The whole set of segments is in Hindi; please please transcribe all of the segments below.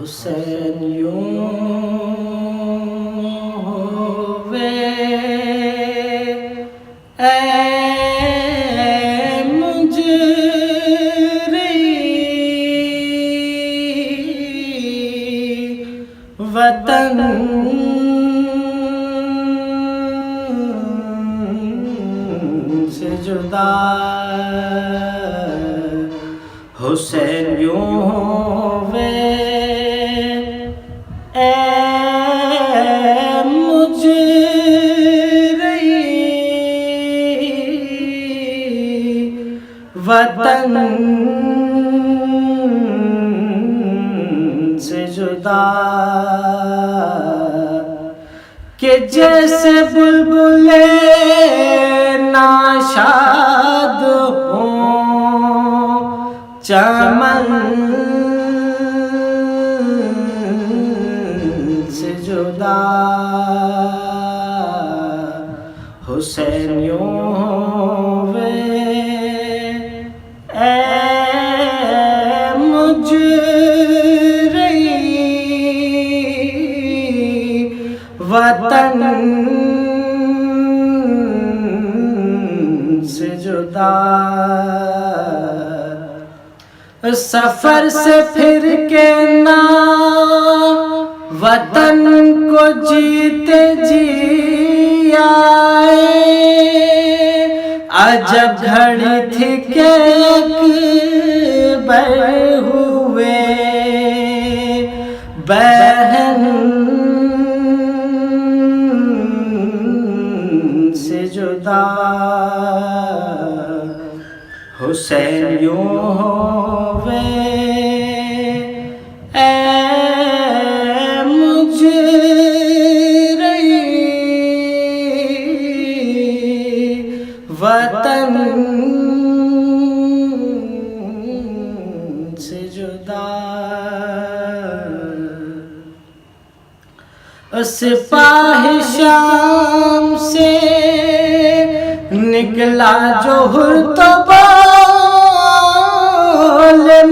हुसैन यूं होवे ऐ मुजरिम वतन से जुदा। हुसैन यूं होवे ऐ मुजरिम वतन से जुदा। कि जैसे बुलबुले नाशाद हों चमन से जुदा। हुसैन यूं होवे ऐ मुजरिम वतन से जुदा। सफर से फिर के ना वतन को जीते जी आए। अजब घड़ी थी के अकबर हुए बहन से जुदा। हुसैन यूं होवे ऐ मुजरिम वतन से जुदा। सिपाही शाम से निकला जोहर तो बोल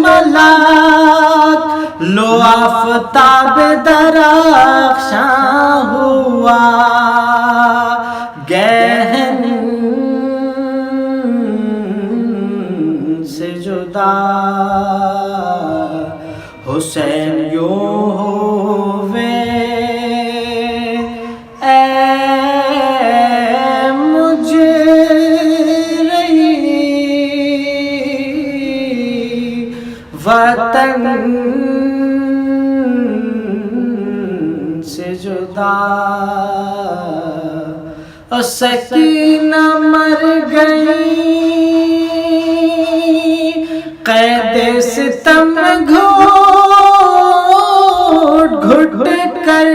मलाक। लो आफताब दरख्शां हुआ गहन से जुदा। हुसैन यूं होवे ऐ मुजरिम वतन से जुदा। और सकीना मर गई कैदे सितम घुट घुट कर।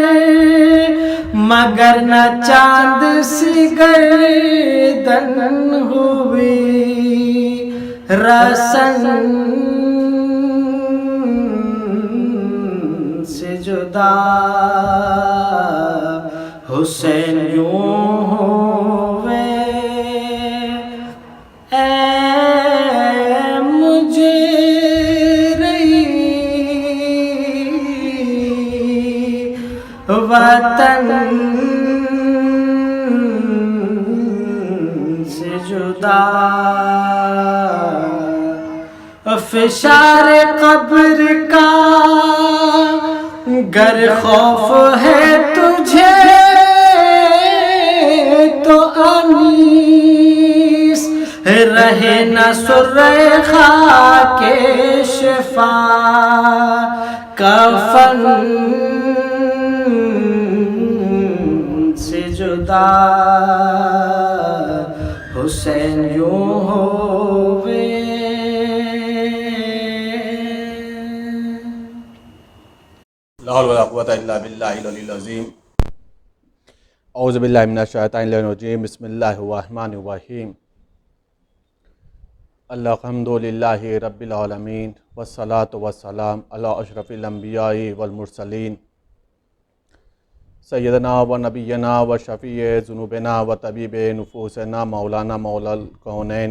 मगर न चांद सी गर्दन हुई रसन से जुदा। हुसैन यूं होवे ऐ मुजरिम वतन से जुदा। फिशार कब्र का गर खौफ है तुझे तो अनीस रहे न सुर्रे खाके शिफा कफन से जुदा। हुसैन यूं होवे ला हौल वला कुव्वता इल्ला बिल्लाहिल अलील अज़ीम। औज़ु बिल्लाहि मिनश शैतानिर रजीम। बिस्मिल्लाहिर रहमानिर रहीम। अल्हम्दुलिल्लाहि रब्बिल आलमीन वस्सलातु वस्सलाम अला अशरफिल अंबिया'i वल मुरसलीन सय्यदना व नबियना व शफ़ीए ज़ुनूबना व तबीबे नुफूसना मौलाना मौलाल कौनैन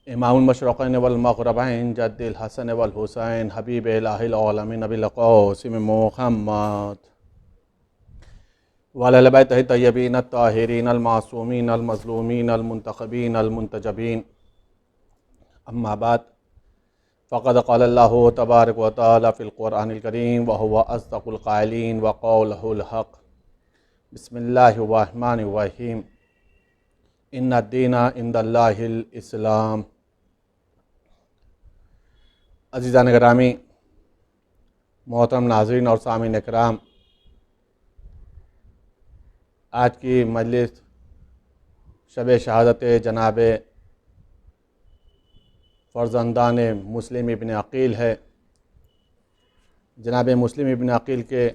इमामुल मशरक़ैन वल मग़रिबैन जद्दिल हसन वल हुसैन हबीब इलाहिल आलमीन नबिल क़ासिम मुहम्मद वअहले बैतिही तय्यबीन अत्ताहिरीन अल मासूमीन अल मज़लूमीन अल मुंतख़बीन अल मुंतजबीन। अम्मा बाद फ़क़द क़ालल्लाहु तबारक व तआला फ़िल क़ुरआनिल करीम व हुवा अस्दक़ुल क़ाइलीन व क़ौलुहुल हक़। बिस्मिल्लाहिर रहमानिर रहीम। इन्नद्दीना इंदल्लाहिल इस्लाम। अज़ीज़ान गिरामी, मोहतरम नाज़रीन और सामीन इकराम, आज की मजलिस शब शहादत जनाब फ़र्ज़ंदान मुस्लिम इब्न अक़ील है। जनाब मुस्लिम इब्न अक़ील के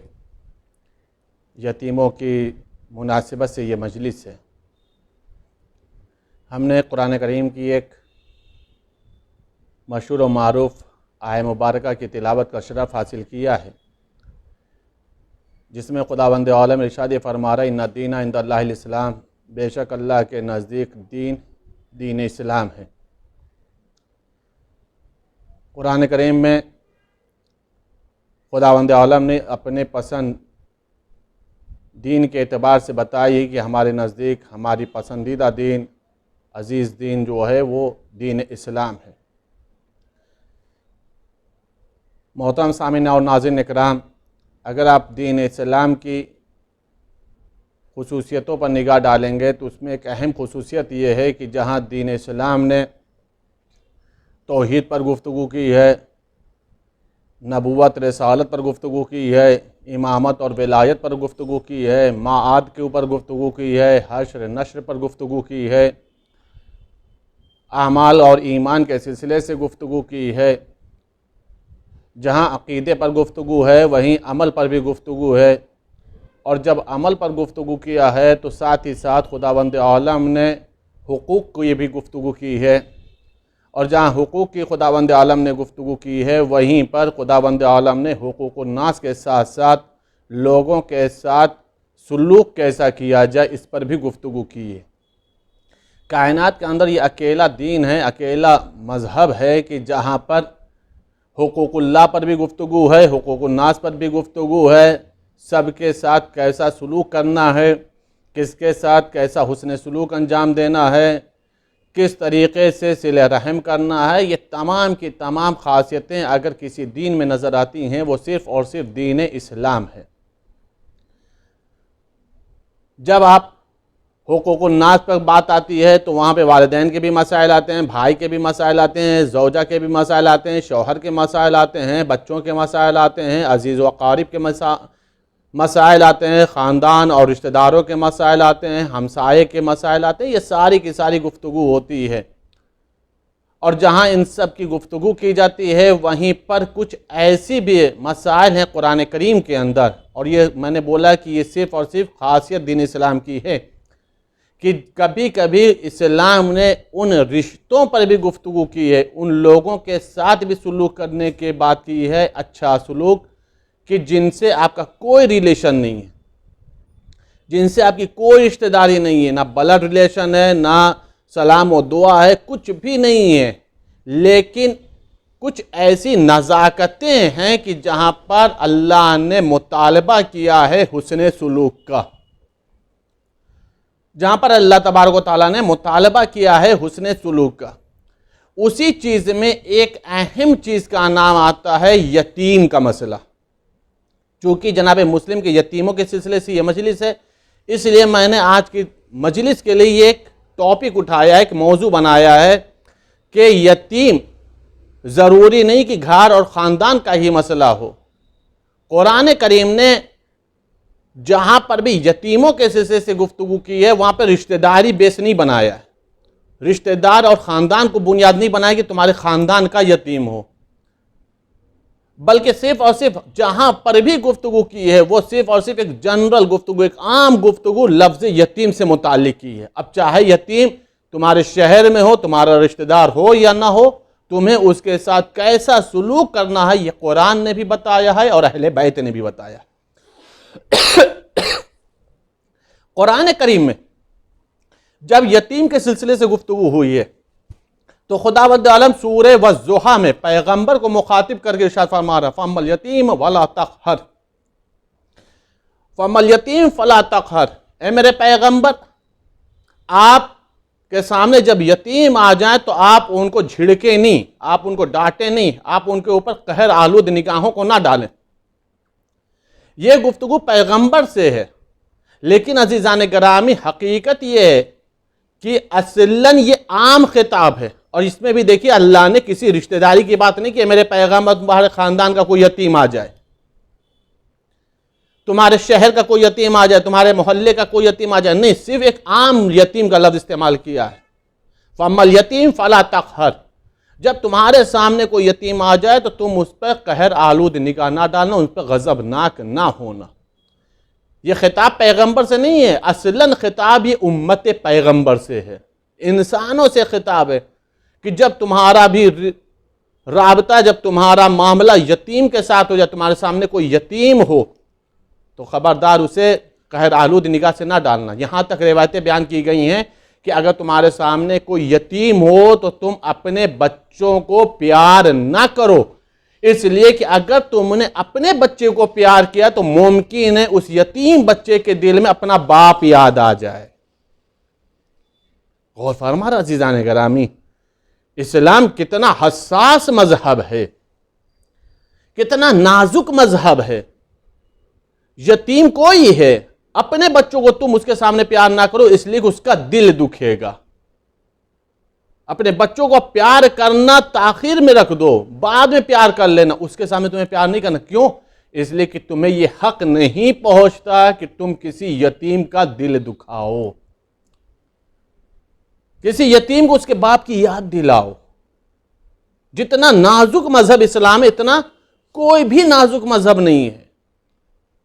यतीमों की मुनासिबत से ये मजलिस है। हमने कुरान करीम की एक मशहूर व मारूफ़ आय मुबारका की तिलावत का शरफ़ हासिल किया है, जिसमें खुदावंद आलम इरशाद फरमा रहा है, इन्ना दीना इंदल्लाहिल इस्लाम, बेशक अल्लाह के नज़दीक दीन इस्लाम है। कुरान करीम में खुदावंद आलम ने अपने पसंद दीन के एतबार से बताई कि हमारे नज़दीक हमारी पसंदीदा दीन, अज़ीज़ दीन जो है वो दीन इस्लाम है। मोहतरम सामीन और नाज़रीन इकराम, अगर आप दीन इस्लाम की खुसूसियतों पर निगाह डालेंगे तो उसमें एक अहम खुसूसियत ये है कि जहाँ दीन इस्लाम ने तौहीद पर गुफ्तगू की है, नबूवत रिसालत पर गुफ्तगू की है, इमामत और विलायत पर गुफ्तगू की है, माआद के ऊपर गुफ्तगू की है, हश्र नश्र पर गुफ्तगू की है, आमाल और ईमान के सिलसिले से गुफ्तगू की है, जहाँ अक़ीदे पर गुफ्तगू है वहीं अमल पर भी गुफ्तगू है, और जब अमल पर गुफ्तगू किया है तो साथ ही साथ खुदावंद आलम ने हुकूक़ की भी गुफ्तगू की है, और जहाँ हुकूक़ की खुदावंद आलम ने गुफ्तगू की है वहीं पर खुदावंद आलम ने हुकूक़ुन नास के साथ साथ लोगों के साथ सुलूक कैसा किया जाए इस पर भी गुफ्तगू की है। कायनात के अंदर ये अकेला दीन है, अकेला मज़हब है कि जहाँ पर हुकूकुल्लाह पर भी गुफ्तगू है, हुकूकुन नास पर भी गुफ्तगू है, सबके साथ कैसा सलूक करना है, किसके साथ कैसा हुस्न सलूक अंजाम देना है, किस तरीक़े से सिले रहम करना है, ये तमाम की तमाम ख़ासियतें अगर किसी दीन में नज़र आती हैं वो सिर्फ़ और सिर्फ दीन इस्लाम है। जब आप हुकूकुन नास पर बात आती है तो वहाँ पे वालिदैन के भी मसाइल आते हैं, भाई के भी मसाइल आते हैं, ज़ौजा के भी मसाइल आते हैं, शौहर के मसाइल आते हैं, बच्चों के मसाइल आते हैं, अज़ीज़ व क़ारिब के मसाइल आते हैं, ख़ानदान और रिश्तेदारों के मसाइल आते हैं, हमसाये के मसाइल आते हैं। ये सारी की सारी गुफ्तगू होती है, और जहाँ इन सब की गुफ्तगू की जाती है वहीं पर कुछ ऐसी भी मसाइल हैं कुरान करीम के अंदर, और ये मैंने बोला कि ये सिर्फ़ और सिर्फ ख़ासियत दीन इस्लाम की है कि कभी कभी इस्लाम ने उन रिश्तों पर भी गुफ्तगू की है, उन लोगों के साथ भी सलूक करने की बात की है, अच्छा सलूक, कि जिनसे आपका कोई रिलेशन नहीं है, जिनसे आपकी कोई रिश्तेदारी नहीं है, ना ब्लड रिलेशन है, ना सलाम व दुआ है, कुछ भी नहीं है, लेकिन कुछ ऐसी नज़ाकतें हैं कि जहाँ पर अल्लाह ने मुतालबा किया है हुस्न सलूक का, जहाँ पर अल्लाह तबारक व तआला ने मुतालबा किया है हुस्न सलूक का। उसी चीज़ में एक अहम चीज़ का नाम आता है यतीम का मसला। चूँकि जनाब मुस्लिम के यतीमों के सिलसिले से ये मजलिस है, इसलिए मैंने आज की मजलिस के लिए एक टॉपिक उठाया है, एक मौजू बनाया है कि यतीम ज़रूरी नहीं कि घर और ख़ानदान का ही मसला हो। कुरान करीम ने जहाँ पर भी यतीमों के सिलसिले से गुफ्तगू की है वहाँ पर रिश्तेदारी बेस नहीं बनाया है, रिश्तेदार और ख़ानदान को बुनियाद नहीं बनाया कि तुम्हारे ख़ानदान का यतीम हो, बल्कि सिर्फ और सिर्फ जहाँ पर भी गुफ्तगू की है वो सिर्फ और सिर्फ एक जनरल गुफ्तगू, एक आम गुफ्तगू लफ्ज़ यतीम से मुताल्लिक की है। अब चाहे यतीम तुम्हारे शहर में हो, तुम्हारा रिश्तेदार हो या ना हो, तुम्हें उसके साथ कैसा सलूक करना है ये कुरान ने भी बताया है और अहले बैत ने भी बताया है। कुरान करीम में जब यतीम के सिलसिले से गुफ्तगू हुई है तो खुदावंद आलम सूरह वज़्ज़ुहा में पैगंबर को मुखातिब करके इरशाद फरमा रहा, फअम्मल यतीम वला तक़हर, फअम्मल यतीम फला तक़हर। ए मेरे पैगंबर, आप के सामने जब यतीम आ जाए तो आप उनको झिड़के नहीं, आप उनको डांटे नहीं, आप उनके ऊपर कहर आलूद निगाहों को ना डालें। ये गुफ्तगू पैगंबर से है, लेकिन अजीज़ान गिरामी हकीकत ये है कि असलन ये आम खिताब है। और इसमें भी देखिए अल्लाह ने किसी रिश्तेदारी की बात नहीं की, मेरे पैगंबर तुम्हारे ख़ानदान का कोई यतीम आ जाए, तुम्हारे शहर का कोई यतीम आ जाए, तुम्हारे मोहल्ले का कोई यतीम आ जाए, नहीं, सिर्फ एक आम यतीम का लफ्ज़ इस्तेमाल किया है, फअम्मल यतीम फला तक़हर। जब तुम्हारे सामने कोई यतीम आ जाए तो तुम उस पर कहर आलूद निगाह ना डालना, उस पर गज़बनाक ना होना। यह खिताब पैगंबर से नहीं है, असलन खिताब ये उम्मत पैगंबर से है, इंसानों से खिताब है कि जब तुम्हारा भी राबता, जब तुम्हारा मामला यतीम के साथ हो जाए, तुम्हारे सामने कोई यतीम हो तो ख़बरदार उसे कहर आलूद निगाह से ना डालना। यहाँ तक रिवायतें बयान की गई हैं कि अगर तुम्हारे सामने कोई यतीम हो तो तुम अपने बच्चों को प्यार ना करो, इसलिए कि अगर तुमने अपने बच्चे को प्यार किया तो मुमकिन है उस यतीम बच्चे के दिल में अपना बाप याद आ जाए। गौर फरमा अज़ीज़ान गिरामी, इस्लाम कितना हसास मजहब है, कितना नाजुक मजहब है। यतीम कोई है, अपने बच्चों को तुम उसके सामने प्यार ना करो, इसलिए कि उसका दिल दुखेगा। अपने बच्चों को प्यार करना ताखिर में रख दो, बाद में प्यार कर लेना, उसके सामने तुम्हें प्यार नहीं करना। क्यों? इसलिए कि तुम्हें यह हक नहीं पहुंचता कि तुम किसी यतीम का दिल दुखाओ, किसी यतीम को उसके बाप की याद दिलाओ। जितना नाजुक मजहब इस्लाम है, इतना कोई भी नाजुक मजहब नहीं है।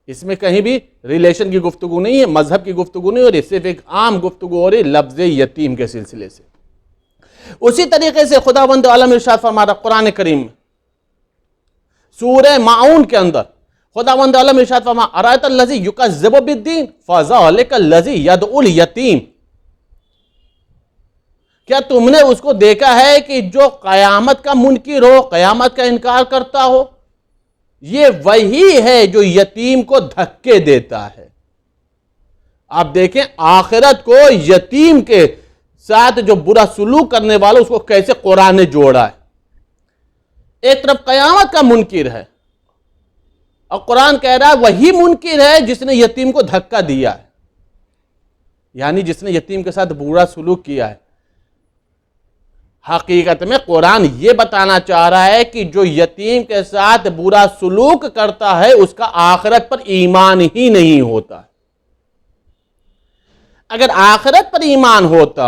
इसमें कहीं भी रिलेशन की गुफ्तगू नहीं है, मजहब की गुफ्तगू नहीं हो रही, सिर्फ एक आम गुफ्तगू हो रही लफ्ज़ यतीम के सिलसिले से। उसी तरीके से खुदावंद आलम इरशाद फरमा रहा कुरान करीम में सूरह माऊन के अंदर, खुदावंद आलम इरशाद फरमा अरायतल लज़ी युकज़्ज़िबु बिद्दीन फ़ज़ालिकल लज़ी यदउल यतीम। क्या तुमने उसको देखा है कि जो कयामत का मुनकिर हो, कयामत का इनकार करता हो? ये वही है जो यतीम को धक्के देता है। आप देखें आखिरत को यतीम के साथ जो बुरा सुलूक करने वाला, उसको कैसे कुरान ने जोड़ा है। एक तरफ कयामत का मुनकिर है और कुरान कह रहा है वही मुनकिर है जिसने यतीम को धक्का दिया है, यानी जिसने यतीम के साथ बुरा सुलूक किया है। हकीकत में कुरान ये बताना चाह रहा है कि जो यतीम के साथ बुरा सुलूक करता है उसका आखिरत पर ईमान ही नहीं होता। अगर आखिरत पर ईमान होता,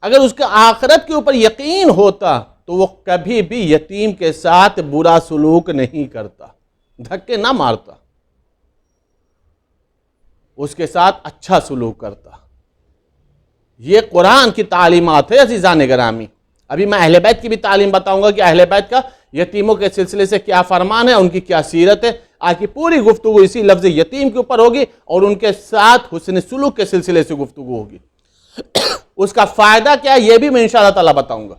अगर उसके आखिरत के ऊपर यकीन होता तो वो कभी भी यतीम के साथ बुरा सुलूक नहीं करता, धक्के ना मारता, उसके साथ अच्छा सुलूक करता। ये कुरान की तालीमात है अज़ीज़ान गिरामी। अभी मैं अहले बैत की भी तालीम बताऊंगा कि अहले बैत का यतीमों के सिलसिले से क्या फरमान है, उनकी क्या सीरत है। आज की पूरी गुफ्तगू इसी लफ्ज़ यतीम के ऊपर होगी और उनके साथ हुस्न सुलूक के सिलसिले से गुफ्तगू होगी। उसका फ़ायदा क्या है ये भी मैं इंशाअल्लाह ताला बताऊंगा।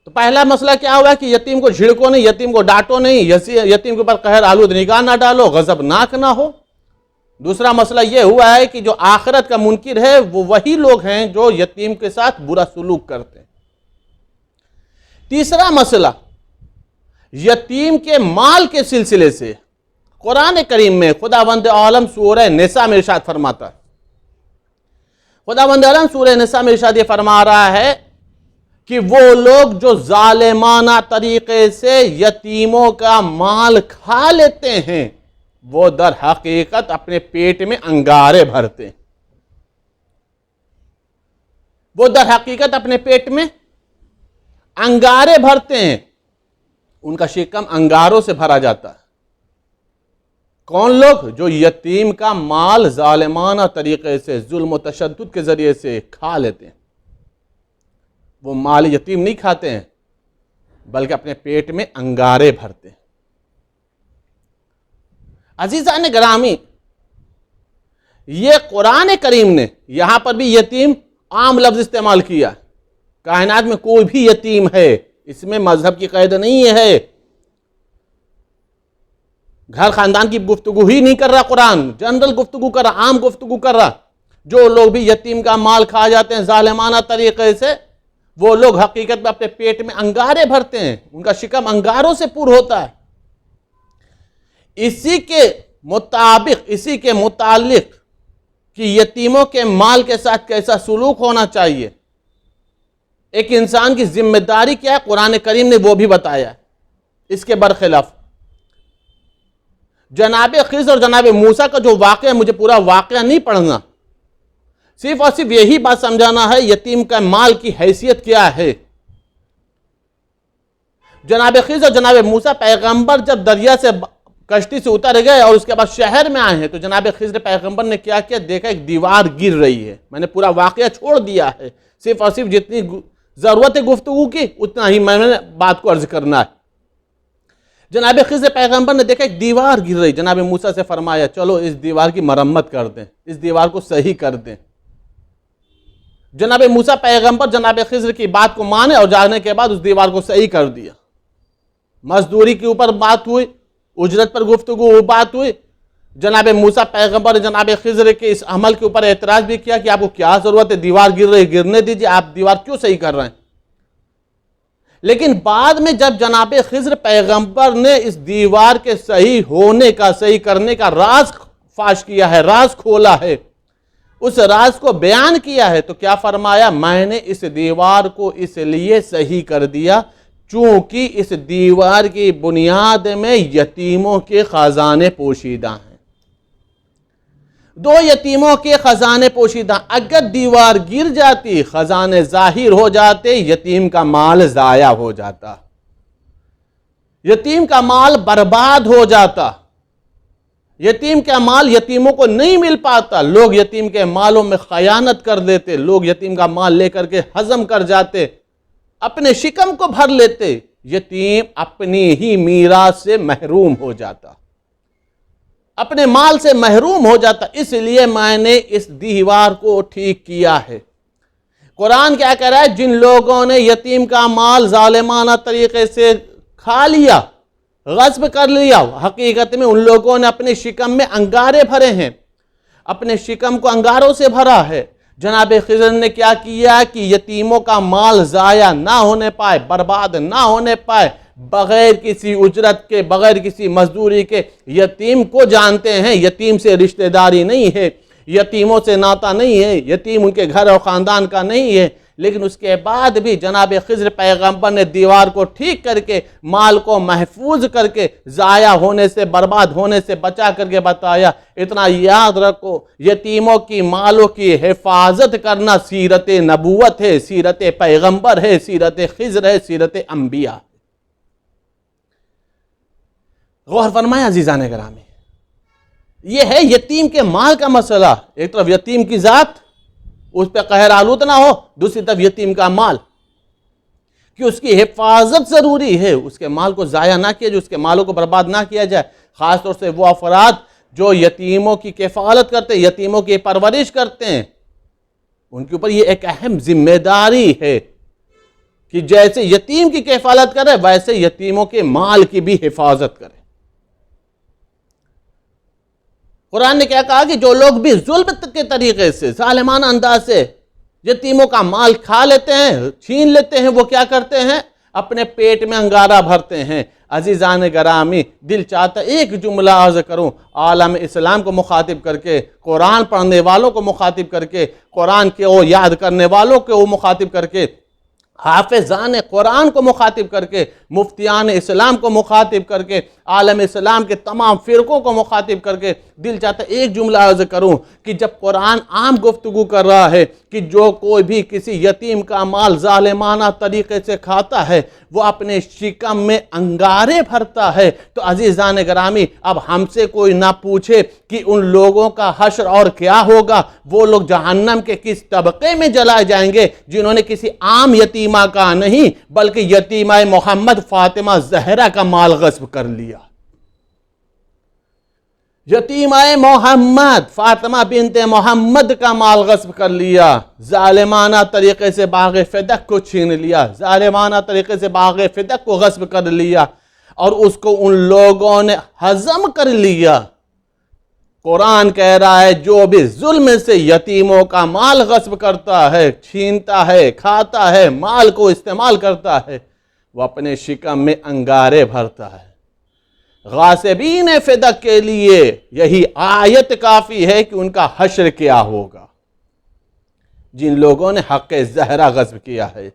तो पहला मसला क्या हुआ कि यतीम को झिड़को नहीं, यतीम को डांटो नहीं, यतीम के ऊपर कहर आलूद निगाह ना डालो, गज़बनाक ना हो। दूसरा मसला यह हुआ है कि जो आखिरत का मुनकिर है वो वही लोग हैं जो यतीम के साथ बुरा सुलूक करते हैं। तीसरा मसला यतीम के माल के सिलसिले से कुरान करीम में खुदावंद आलम सूरह निसा में इरशाद फरमाता है। खुदावंद आलम सूरह निसा में इरशाद फरमा रहा है कि वो लोग जो जालिमाना तरीके से यतीमों का माल खा लेते हैं वो दर हकीकत अपने पेट में अंगारे भरते हैं। वो दर हकीकत अपने पेट में अंगारे भरते हैं, उनका शिकम अंगारों से भरा जाता है। कौन लोग? जो यतीम का माल जालिमाना तरीके से जुल्म व तशद्दुद के जरिए से खा लेते हैं। वो माल यतीम नहीं खाते हैं बल्कि अपने पेट में अंगारे भरते हैं। अजीज़ान गिरामी, ये कुरान करीम ने यहां पर भी यतीम आम लफ्ज इस्तेमाल किया। कायनात में कोई भी यतीम है, इसमें मजहब की कैद नहीं है। घर खानदान की गुफ्तगू ही नहीं कर रहा कुरान, जनरल गुफ्तगू कर रहा, आम गुफ्तगू कर रहा। जो लोग भी यतीम का माल खा जाते हैं जालिमाना तरीके से, वो लोग हकीकत में अपने पेट में अंगारे भरते हैं, उनका शिकम अंगारों से पूर होता है। इसी के मुताबिक, इसी के मुतालिक कि यतीमों के माल के साथ कैसा सुलूक होना चाहिए, एक इंसान की जिम्मेदारी क्या है, कुरान करीम ने वो भी बताया। इसके बरखिलाफ जनाब खिज़र और जनाब मूसा का जो वाक़या, मुझे पूरा वाक़या नहीं पढ़ना, सिर्फ और सिर्फ यही बात समझाना है यतीम का माल की हैसियत क्या है। जनाब खिज़र और जनाब मूसा पैगंबर जब दरिया से कश्ती से उतर गए और उसके बाद शहर में आए हैं, तो जनाब खिज़र पैगंबर ने क्या किया, देखा एक दीवार गिर रही है। मैंने पूरा वाक़या छोड़ दिया है, सिर्फ और सिर्फ जितनी ज़रूरत है गुफ्तगू की उतना ही मैंने बात को अर्ज करना है। जनाब खिज़र पैगंबर ने देखा एक दीवार गिर रही, जनाब मूसा से फरमाया चलो इस दीवार की मरम्मत कर दें, इस दीवार को सही कर दें। जनाब मूसा पैगंबर जनाब खिज़र की बात को माने और जाने के बाद उस दीवार को सही कर दिया। मजदूरी के ऊपर बात हुई, उजरत पर गुफ्तगू बात हुई। जनाब मूसा पैगंबर ने जनाब खिज़र के इस अमल के ऊपर एतराज़ भी किया कि आपको क्या ज़रूरत है, दीवार गिर रही, गिरने दीजिए, आप दीवार क्यों सही कर रहे हैं। लेकिन बाद में जब जनाब खिज़र पैगंबर ने इस दीवार के सही होने का, सही करने का राज फाश किया है, राज खोला है, उस राज को बयान किया है, तो क्या फरमाया, मैंने इस दीवार को इसलिए सही कर दिया चूंकि इस दीवार की बुनियाद में यतीमों के खजाने पोशीदा हैं। दो यतीमों के खजाने पोशीदा, अगर दीवार गिर जाती, खजाने जाहिर हो जाते, यतीम का माल जाया हो जाता, यतीम का माल बर्बाद हो जाता, यतीम का माल यतीमों को नहीं मिल पाता। लोग यतीम के मालों में खयानत कर देते, लोग यतीम का माल लेकर के हजम कर जाते, अपने शिकम को भर लेते, यतीम अपनी ही मीरास से महरूम हो जाता, अपने माल से महरूम हो जाता। इसलिए मैंने इस दीवार को ठीक किया है। कुरान क्या कह रहा है, जिन लोगों ने यतीम का माल जालिमाना तरीके से खा लिया, गस्ब कर लिया, हकीकत में उन लोगों ने अपने शिकम में अंगारे भरे हैं, अपने शिकम को अंगारों से भरा है। जनाब खिज़र ने क्या किया कि यतीमों का माल जाया ना होने पाए, बर्बाद ना होने पाए, बगैर किसी उजरत के, बगैर किसी मजदूरी के, यतीम को जानते हैं, यतीम से रिश्तेदारी नहीं है, यतीमों से नाता नहीं है, यतीम उनके घर और ख़ानदान का नहीं है, लेकिन उसके बाद भी जनाब खिज़र पैगंबर ने दीवार को ठीक करके, माल को महफूज करके, ज़ाया होने से, बर्बाद होने से बचा करके बताया। इतना याद रखो, यतीमों की मालों की हिफाजत करना सीरत नबूवत है, सीरत पैगंबर है, सीरत खिज़र है, सीरत अंबिया। गौर फरमाया अज़ीज़ान गिरामी, ये है यतीम के माल का मसला। एक तरफ यतीम की ज़ात, उस पर कहर आलूद ना हो, दूसरी तरफ यतीम का माल कि उसकी हिफाजत ज़रूरी है, उसके माल को ज़ाया ना किया जाए, उसके मालों को बर्बाद ना किया जाए। ख़ासतौर से वो अफराद जो यतीमों की किफ़ालत करते हैं, यतीमों की परवरिश करते हैं, उनके ऊपर ये एक अहम जिम्मेदारी है कि जैसे यतीम की किफ़ालत करे, वैसे यतीमों के माल की भी हिफाजत करे। कुरान ने क्या कहा कि जो लोग भी जुल्म के तरीके से, जालिमाना अंदाज से यतीमों का माल खा लेते हैं, छीन लेते हैं, वो क्या करते हैं, अपने पेट में अंगारा भरते हैं। अजीज़ान गिरामी, दिल चाहता एक जुमला अर्ज करूं, आलम इस्लाम को मुखातिब करके, कुरान पढ़ने वालों को मुखातिब करके, कुरान के वो याद करने वालों को वो मुखातिब करके, हाफिज़ान कुरान को मुखातिब करके, मुफ्तियान इस्लाम को मुखातिब करके, आलम इस्लाम के तमाम फ़िरक़ों को मुखातिब करके दिल चाहता एक जुमला अर्ज़ करूँ कि जब कुरान आम गुफ्तगू कर रहा है कि जो कोई भी किसी यतीम का माल ज़ालिमाना तरीक़े से खाता है, वो अपने शिकम में अंगारे भरता है, तो अज़ीज़ान गिरामी, अब हमसे कोई ना पूछे कि उन लोगों का हश्र और क्या होगा, वो लोग जहन्नम के किस तबके में जलाए जाएंगे जिन्होंने किसी आम यतीमा का नहीं बल्कि यतीमा मोहम्मद फ़ातिमा ज़हरा का माल गस्ब कर लिया। यतीमाए मोहम्मद फातिमा बिनते मोहम्मद का माल गस्ब कर लिया, जालिमाना तरीके से बाग़ फ़िदक को छीन लिया, जालिमाना तरीके से बाग़ फ़िदक को गस्ब कर लिया और उसको उन लोगों ने हजम कर लिया। कुरान कह रहा है जो भी जुल्म से यतीमों का माल गस्ब करता है, छीनता है, खाता है, माल को इस्तेमाल करता है, वो अपने शिकम में अंगारे भरता है। गासिबीन फ़िदक के लिए यही आयत काफ़ी है कि उनका हश्र क्या होगा। जिन लोगों ने हक़ ज़हरा गस्ब किया है,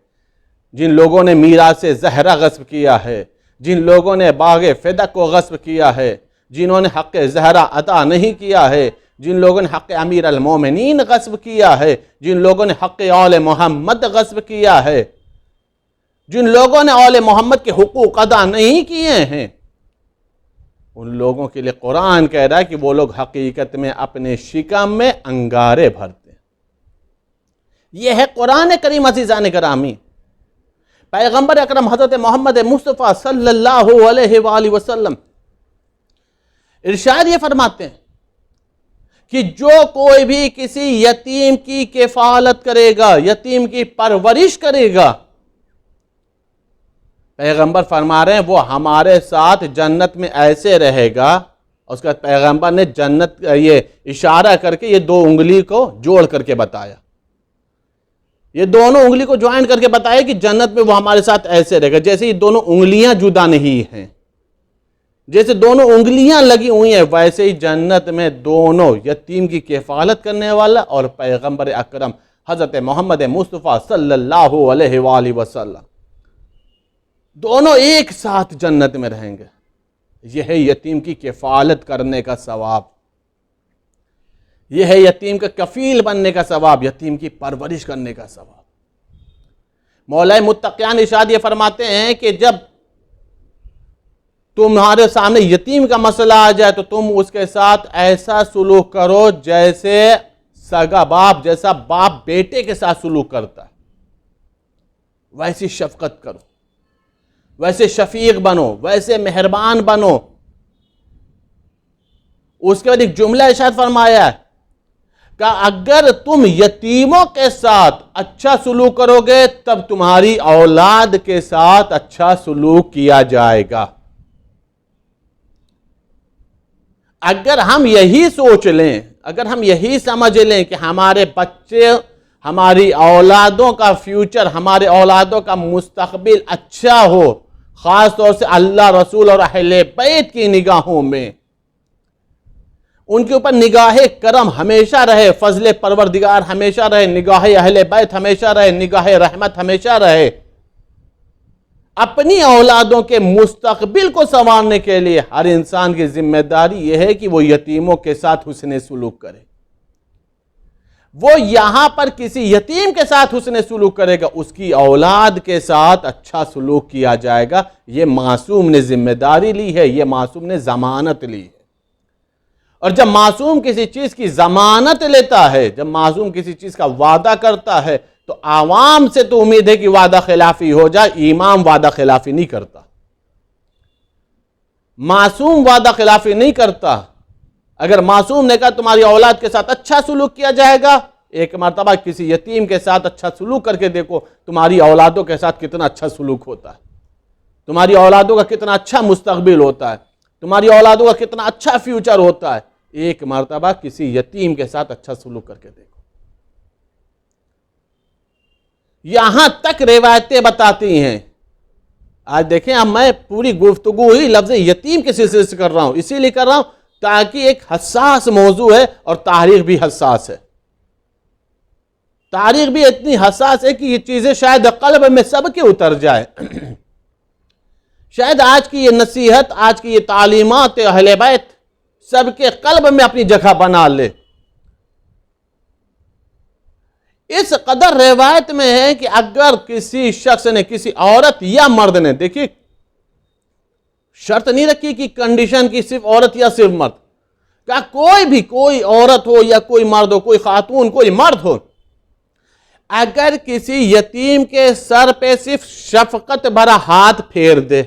जिन लोगों ने मीरास ज़हरा गस्ब किया है, जिन लोगों ने बाग़ फ़िदक को गस्ब किया है, जिन्होंने हक़ ज़हरा अता नहीं किया है, जिन लोगों ने हक़ अमीर अल मोमिनीन गस्ब किया है, जिन लोगों ने हक़ औले मोहम्मद गस्ब किया है, जिन लोगों ने औले मोहम्मद के हुकूक अदा नहीं किए हैं, उन लोगों के लिए कुरान कह रहा है कि वो लोग हकीकत में अपने शिकम में अंगारे भरते हैं। यह है कुरान करीम। अज़ीज़ान गिरामी, पैगंबर अकरम हज़रत मोहम्मद मुस्तफ़ा सल्लल्लाहु अलैहि वसल्लम इरशाद ये फरमाते हैं कि जो कोई भी किसी यतीम की किफ़ालत करेगा, यतीम की परवरिश करेगा, पैगंबर फरमा रहे हैं वो हमारे साथ जन्नत में ऐसे रहेगा। उसका पैगंबर ने जन्नत ये इशारा करके ये दो उंगली को जोड़ करके बताया, ये दोनों उंगली को ज्वाइन करके बताया कि जन्नत में वो हमारे साथ ऐसे रहेगा जैसे ये दोनों उंगलियां जुदा नहीं हैं, जैसे दोनों उंगलियां लगी हुई हैं, वैसे ही जन्नत में दोनों यतीम की किफ़ालत करने वाला और पैगंबर अकरम हज़रत मोहम्मद मुस्तफ़ा सल्लल्लाहु अलैहि वसल्लम दोनों एक साथ जन्नत में रहेंगे। यह है यतीम की किफ़ालत करने का सवाब, यह है यतीम का कफ़ील बनने का सवाब, यतीम की परवरिश करने का सवाब। मौला मुत्तक़ियान इरशाद ये फरमाते हैं कि जब तुम्हारे सामने यतीम का मसला आ जाए तो तुम उसके साथ ऐसा सुलूक करो जैसे सगा बाप, जैसा बाप बेटे के साथ सुलूक करता है, वैसी शफकत करो, वैसे शफीक बनो, वैसे मेहरबान बनो। उसके बाद एक जुमला इरशाद फरमाया है कि अगर तुम यतीमों के साथ अच्छा सुलूक करोगे तब तुम्हारी औलाद के साथ अच्छा सुलूक किया जाएगा। अगर हम यही सोच लें, अगर हम यही समझ लें कि हमारे बच्चे, हमारी औलादों का फ्यूचर, हमारे औलादों का मुस्तकबिल अच्छा हो, ख़ास तौर से अल्लाह रसूल और अहले बैत की निगाहों में, उनके ऊपर निगाह करम हमेशा रहे, फजले परवरदिगार हमेशा रहे, निगाह अहले बैत हमेशा रहे, निगाह रहमत हमेशा रहे, अपनी औलादों के मुस्तकबिल को संवारने के लिए हर इंसान की जिम्मेदारी यह है कि वो यतीमों के साथ हुस्ने सुलूक करे। वो यहां पर किसी यतीम के साथ हुस्ने सुलूक करेगा, उसकी औलाद के साथ अच्छा सुलूक किया जाएगा। ये मासूम ने जिम्मेदारी ली है, ये मासूम ने जमानत ली है। और जब मासूम किसी चीज की जमानत लेता है, जब मासूम किसी चीज का वादा करता है, तो आवाम से तो उम्मीद है कि वादा खिलाफी हो जाए, इमाम वादा खिलाफी नहीं करता, मासूम वादा खिलाफी नहीं करता। अगर मासूम ने कहा तुम्हारी औलाद के साथ अच्छा सुलूक किया जाएगा, एक मर्तबा किसी यतीम के साथ अच्छा सुलूक करके देखो तुम्हारी औलादों के साथ कितना अच्छा सुलूक होता है, तुम्हारी औलादों का कितना अच्छा मुस्तकबिल होता है, तुम्हारी औलादों का कितना अच्छा फ्यूचर होता है। एक मर्तबा किसी यतीम के साथ अच्छा सुलूक करके देखो। यहां तक रिवायतें बताती हैं। आज देखें, अब मैं पूरी गुफ्तगू ही लफ्ज़ यतीम के सिलसिले से कर रहा हूं, इसीलिए कर रहा हूं ताकि एक हसास मौजू है और तारीख भी हसास है। तारीख भी इतनी हसास है कि ये चीजें शायद कल्ब में सबके उतर जाए। शायद आज की ये नसीहत, आज की ये तालीमात अहले बैत सबके कल्ब में अपनी जगह बना ले। इस कदर रिवायत में है कि अगर किसी शख्स ने, किसी औरत या मर्द ने, देखिए शर्त नहीं रखी कि कंडीशन की सिर्फ औरत या सिर्फ मर्द, क्या कोई भी, कोई औरत हो या कोई मर्द हो, कोई खातून कोई मर्द हो, अगर किसी यतीम के सर पे सिर्फ शफकत भरा हाथ फेर दे,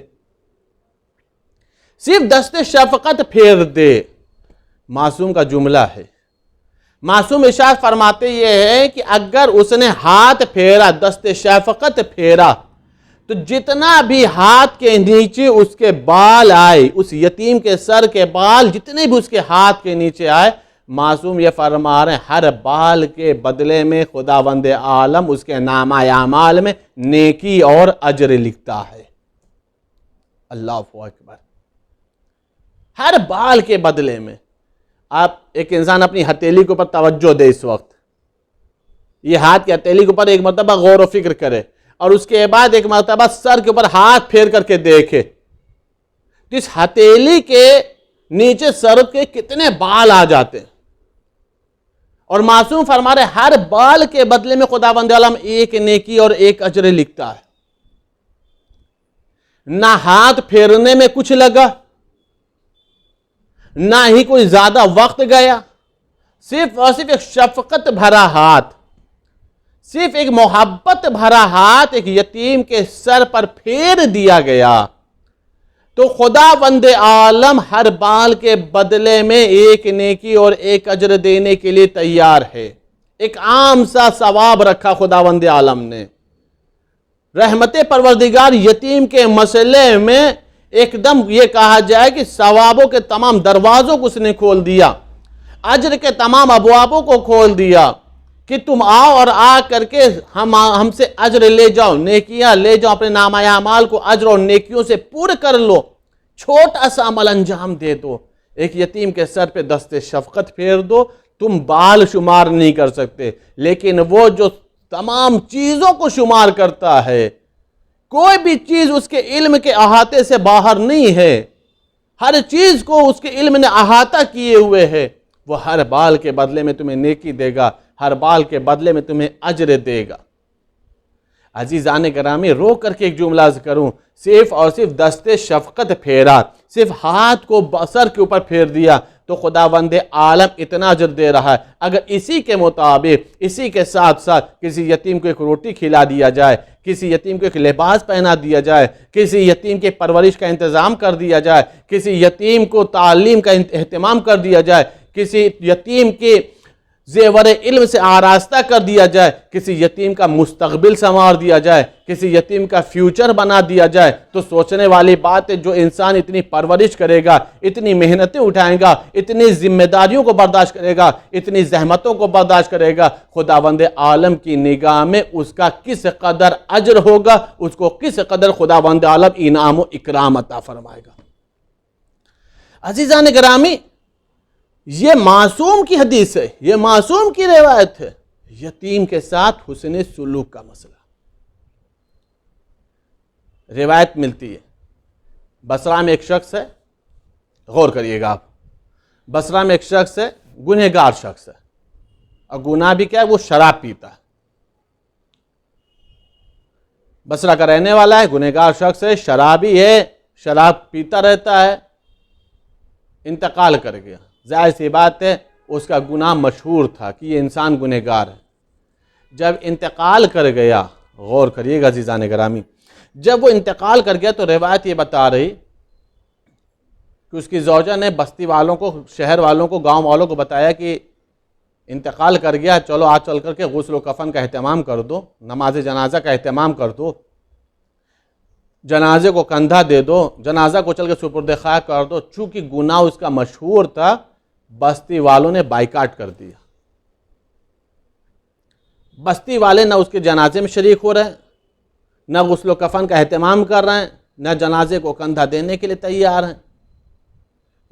सिर्फ दस्ते शफकत फेर दे, मासूम का जुमला है। मासूम इरशाद फरमाते ये है कि अगर उसने हाथ फेरा, दस्ते शफकत फेरा, तो जितना भी हाथ के नीचे उसके बाल आए, उस यतीम के सर के बाल जितने भी उसके हाथ के नीचे आए, मासूम ये फरमा रहे हैं हर बाल के बदले में खुदावंद आलम उसके नामा आमाल में नेकी और अजर लिखता है। अल्लाह अकबर। हर बाल के बदले में। आप एक इंसान अपनी हथेली के ऊपर तवज्जो दे, इस वक्त ये हाथ की हथेली के ऊपर एक मरतबा गौर व फिक्र करे और उसके बाद एक मरतबा सर के ऊपर हाथ फेर करके देखे तो इस हथेली के नीचे सर के कितने बाल आ जाते हैं। और मासूम फरमा रहे हर बाल के बदले में खुदावंद आलम एक नेकी और एक अजर लिखता है। ना हाथ फेरने में कुछ लगा, ना ही कोई ज्यादा वक्त गया, सिर्फ और सिर्फ एक शफकत भरा हाथ, सिर्फ एक मोहब्बत भरा हाथ एक यतीम के सर पर फेर दिया गया तो खुदावंद आलम हर बाल के बदले में एक नेकी और एक अजर देने के लिए तैयार है। एक आम सा सवाब रखा खुदावंद आलम ने। रहमते परवरदिगार यतीम के मसले में एकदम ये कहा जाए कि सवाबों के तमाम दरवाजों को उसने खोल दिया, अजर के तमाम अबवाबों को खोल दिया कि तुम आओ और आ करके हमसे अजर ले जाओ, नेकियां ले जाओ, अपने नामा अमाल को अजर और नेकियों से पूर्ण कर लो, छोटा सा अमल अंजाम दे दो। एक यतीम के सर पे दस्ते शफकत फेर दो, तुम बाल शुमार नहीं कर सकते, लेकिन वो जो तमाम चीजों को शुमार करता है, कोई भी चीज उसके इल्म के अहाते से बाहर नहीं है, हर चीज को उसके इल्म ने अहाता किए हुए है। वो हर बाल के बदले में तुम्हें नेकी देगा, हर बाल के बदले में तुम्हें अजर देगा। अजीजान गिरामी, रो करके एक जुमला करूं, सिर्फ और सिर्फ दस्ते शफकत फेरा, सिर्फ हाथ को सर के ऊपर फेर दिया तो खुदावंद आलम इतना अजर दे रहा है। अगर इसी के मुताबिक, इसी के साथ साथ किसी यतीम को एक रोटी खिला दिया जाए, किसी यतीम को एक लिबास पहना दिया जाए, किसी यतीम के परवरिश का इंतज़ाम कर दिया जाए, किसी यतीम को तालीम का एहतमाम कर दिया जाए, किसी यतीम के जेवर इल्म से आरास्ता कर दिया जाए, किसी यतीम का मुस्तकबिल संवार दिया जाए, किसी यतीम का फ्यूचर बना दिया जाए, तो सोचने वाली बात है जो इंसान इतनी परवरिश करेगा, इतनी मेहनतें उठाएगा, इतनी जिम्मेदारियों को बर्दाश्त करेगा, इतनी जहमतों को बर्दाश्त करेगा, खुदावंद आलम की निगाह में उसका किस कदर अजर होगा, उसको किस कदर खुदावंद आलम इनाम व इकराम अता फरमाएगा। अजीजान गिरामी, ये मासूम की हदीस है, ये मासूम की रिवायत है। यतीम के साथ हुस्न सुलूक का मसला रिवायत मिलती है। बसरा में एक शख्स है, गौर करिएगा आप, बसरा में एक शख्स है, गुनहगार शख्स है, और गुनाह भी क्या है, वो शराब पीता है। बसरा का रहने वाला है, गुनहगार शख्स है, शराबी है, शराब पीता रहता है, इंतकाल कर गया। जाहिर सी बात है उसका गुनाह मशहूर था कि ये इंसान गुनहगार है। जब इंतकाल कर गया, गौर करिएगा अज़ीज़ान गिरामी, जब वो इंतकाल कर गया तो रिवायत ये बता रही कि उसकी ज़ौजा ने बस्ती वालों को, शहर वालों को, गांव वालों को बताया कि इंतकाल कर गया, चलो आज चल करके गुस्ल व कफन का अहतमाम कर दो, नमाज जनाजा का अहतमाम कर दो, जनाजे को कंधा दे दो, जनाजा को चल के सुपुर्द खाक कर दो। चूँकि गुनाह उसका मशहूर था, बस्ती वालों ने बाइकाट कर दिया। बस्ती वाले न उसके जनाजे में शरीक हो रहे हैं, न गुस्ल कफन का एहतमाम कर रहे हैं, न जनाजे को कंधा देने के लिए तैयार हैं।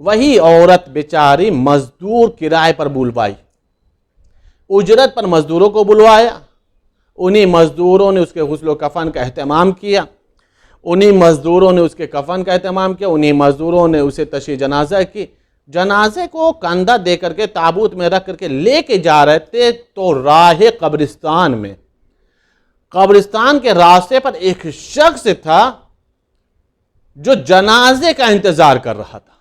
वही औरत बेचारी मजदूर किराए पर बुलवाई, उजरत पर मजदूरों को बुलवाया, उन्हीं मजदूरों ने उसके गुस्ल कफन का एहतमाम किया, उन्हीं मजदूरों ने उसके कफन का एहतमाम किया, उन्हीं मजदूरों ने उसे तशी जनाजा की। जनाजे को कंधा दे करके ताबूत में रख करके लेके जा रहे थे तो राह कब्रिस्तान में, कब्रिस्तान के रास्ते पर एक शख्स था जो जनाजे का इंतजार कर रहा था।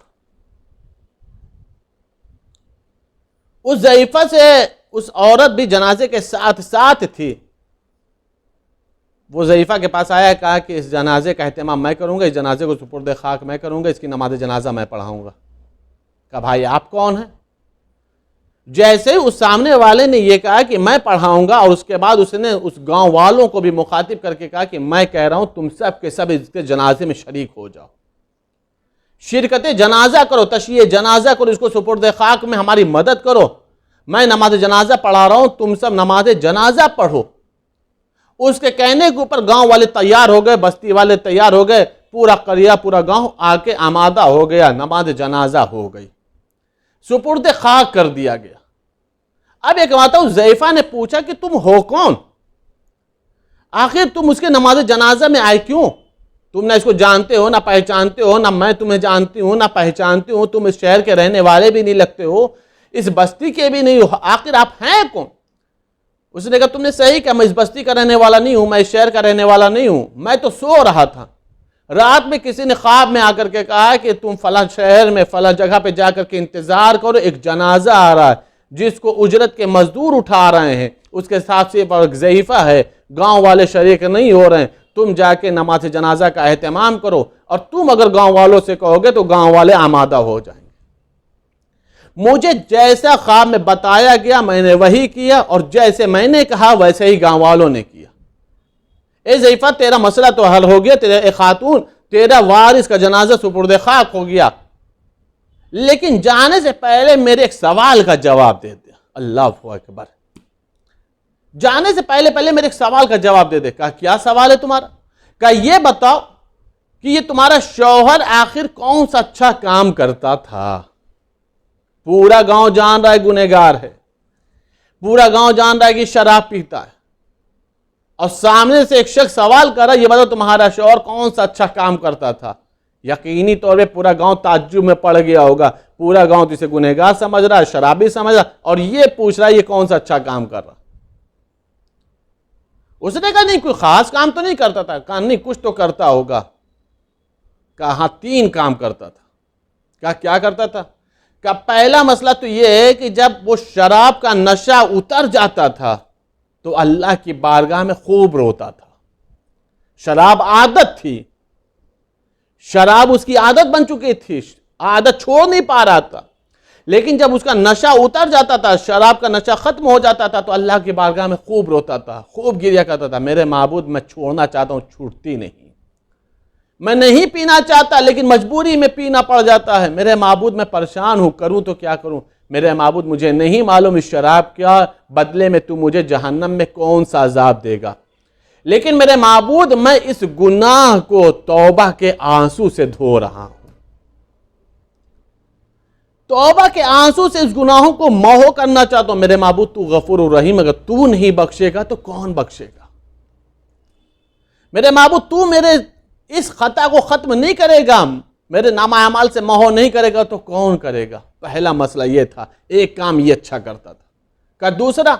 उस ज़ईफ़ा से उस औरत भी जनाजे के साथ साथ थी। वो ज़ईफ़ा के पास आया, कहा कि इस जनाजे का एहतमाम मैं करूंगा, इस जनाजे को सुपुर्द खाक मैं करूंगा, इसकी नमाज जनाजा मैं पढ़ाऊंगा। कहा भाई आप कौन हैं? जैसे ही उस सामने वाले ने ये कहा कि मैं पढ़ाऊंगा, और उसके बाद उसने उस गांव वालों को भी मुखातिब करके कहा कि मैं कह रहा हूं तुम सब के सब इसके जनाजे में शरीक हो जाओ, शिरकत जनाजा करो, तशय्ये जनाजा करो, इसको सुपुर्द खाक में हमारी मदद करो। मैं नमाज जनाजा पढ़ा रहा हूं, तुम सब नमाज जनाजा पढ़ो। उसके कहने के ऊपर गांव वाले तैयार हो गए, बस्ती वाले तैयार हो गए, पूरा करिया पूरा गांव आके आमादा हो गया, नमाज जनाजा हो गई, सुपुर्द खाक कर दिया गया। अब एक बात, ज़ैफ़ा ने पूछा कि तुम हो कौन, आखिर तुम उसके नमाज जनाजा में आए क्यों? तुम ना इसको जानते हो, ना पहचानते हो, ना मैं तुम्हें जानती हूं ना पहचानती हूं, तुम इस शहर के रहने वाले भी नहीं लगते हो, इस बस्ती के भी नहीं हो, आखिर आप हैं कौन? उसने कहा तुमने सही कहा, मैं इस बस्ती का रहने वाला नहीं हूं, मैं इस शहर का रहने वाला नहीं हूं, मैं तो सो रहा था। रात में किसी ने ख्वाब में आकर के कहा कि तुम फला शहर में फला जगह पे जाकर के इंतजार करो, एक जनाजा आ रहा है जिसको उजरत के मजदूर उठा रहे हैं, उसके साथ से एक ज़ईफ़ा है, गांव वाले शरीक नहीं हो रहे हैं, तुम जाके नमाज जनाजा का एहतमाम करो, और तुम अगर गांव वालों से कहोगे तो गांव वाले आमादा हो जाएंगे। मुझे जैसा ख्वाब में बताया गया मैंने वही किया, और जैसे मैंने कहा वैसे ही गांव वालों ने किया। ए ज़ईफ़ा, तेरा मसला तो हल हो गया, तेरा एक खातून, तेरा वारिस का जनाजा सुपुर्द खाक हो गया, लेकिन जाने से पहले मेरे एक सवाल का जवाब दे दे। अल्लाहु अकबर। जाने से पहले मेरे एक सवाल का जवाब दे दे। कहा क्या सवाल है तुम्हारा? कहा ये बताओ कि ये तुम्हारा शौहर आखिर कौन सा अच्छा काम करता था? पूरा गांव जान रहा है गुनहगार है, पूरा गांव जान रहा है कि शराब पीता है, और सामने से एक शख्स सवाल कर रहा है ये बताओ तुम्हारा शौहर कौन सा अच्छा काम करता था। यकीनी तौर पे पूरा गांव ताज्जुब में पड़ गया होगा, पूरा गांव इसे गुनहगार समझ रहा है, शराबी समझ रहा है, और ये पूछ रहा है ये कौन सा अच्छा काम कर रहा। उसने कहा नहीं कोई खास काम तो नहीं करता था। कहा नहीं कुछ तो करता होगा। कहा हाँ 3 काम करता था। कहा क्या करता था? कहा पहला मसला तो ये है कि जब वो शराब का नशा उतर जाता था तो अल्लाह की बारगाह में खूब रोता था। शराब आदत थी, शराब उसकी आदत बन चुकी थी, आदत छोड़ नहीं पा रहा था, लेकिन जब उसका नशा उतर जाता था, शराब का नशा खत्म हो जाता था, तो अल्लाह की बारगाह में खूब रोता था, खूब गिरिया करता था, मेरे माबूद मैं छोड़ना चाहता हूं, छूटती नहीं, मैं नहीं पीना चाहता लेकिन मजबूरी में पीना पड़ जाता है, मेरे माबूद मैं परेशान हूं, करूं तो क्या करूं, मेरे माबूद मुझे नहीं मालूम इस शराब का बदले में तू मुझे जहन्नम में कौन सा अजाब देगा, लेकिन मेरे माबूद मैं इस गुनाह को तौबा के आंसू से धो रहा हूं, तौबा के आंसू से इस गुनाहों को महो करना चाहता हूं। मेरे माबूद तू गफूर रहीम, अगर तू नहीं बख्शेगा तो कौन बख्शेगा। मेरे माबूद तू मेरे इस खता को खत्म नहीं करेगा, मेरे नामा अमाल से महो नहीं करेगा तो कौन करेगा। पहला मसला यह था, एक काम ये अच्छा करता था। का दूसरा,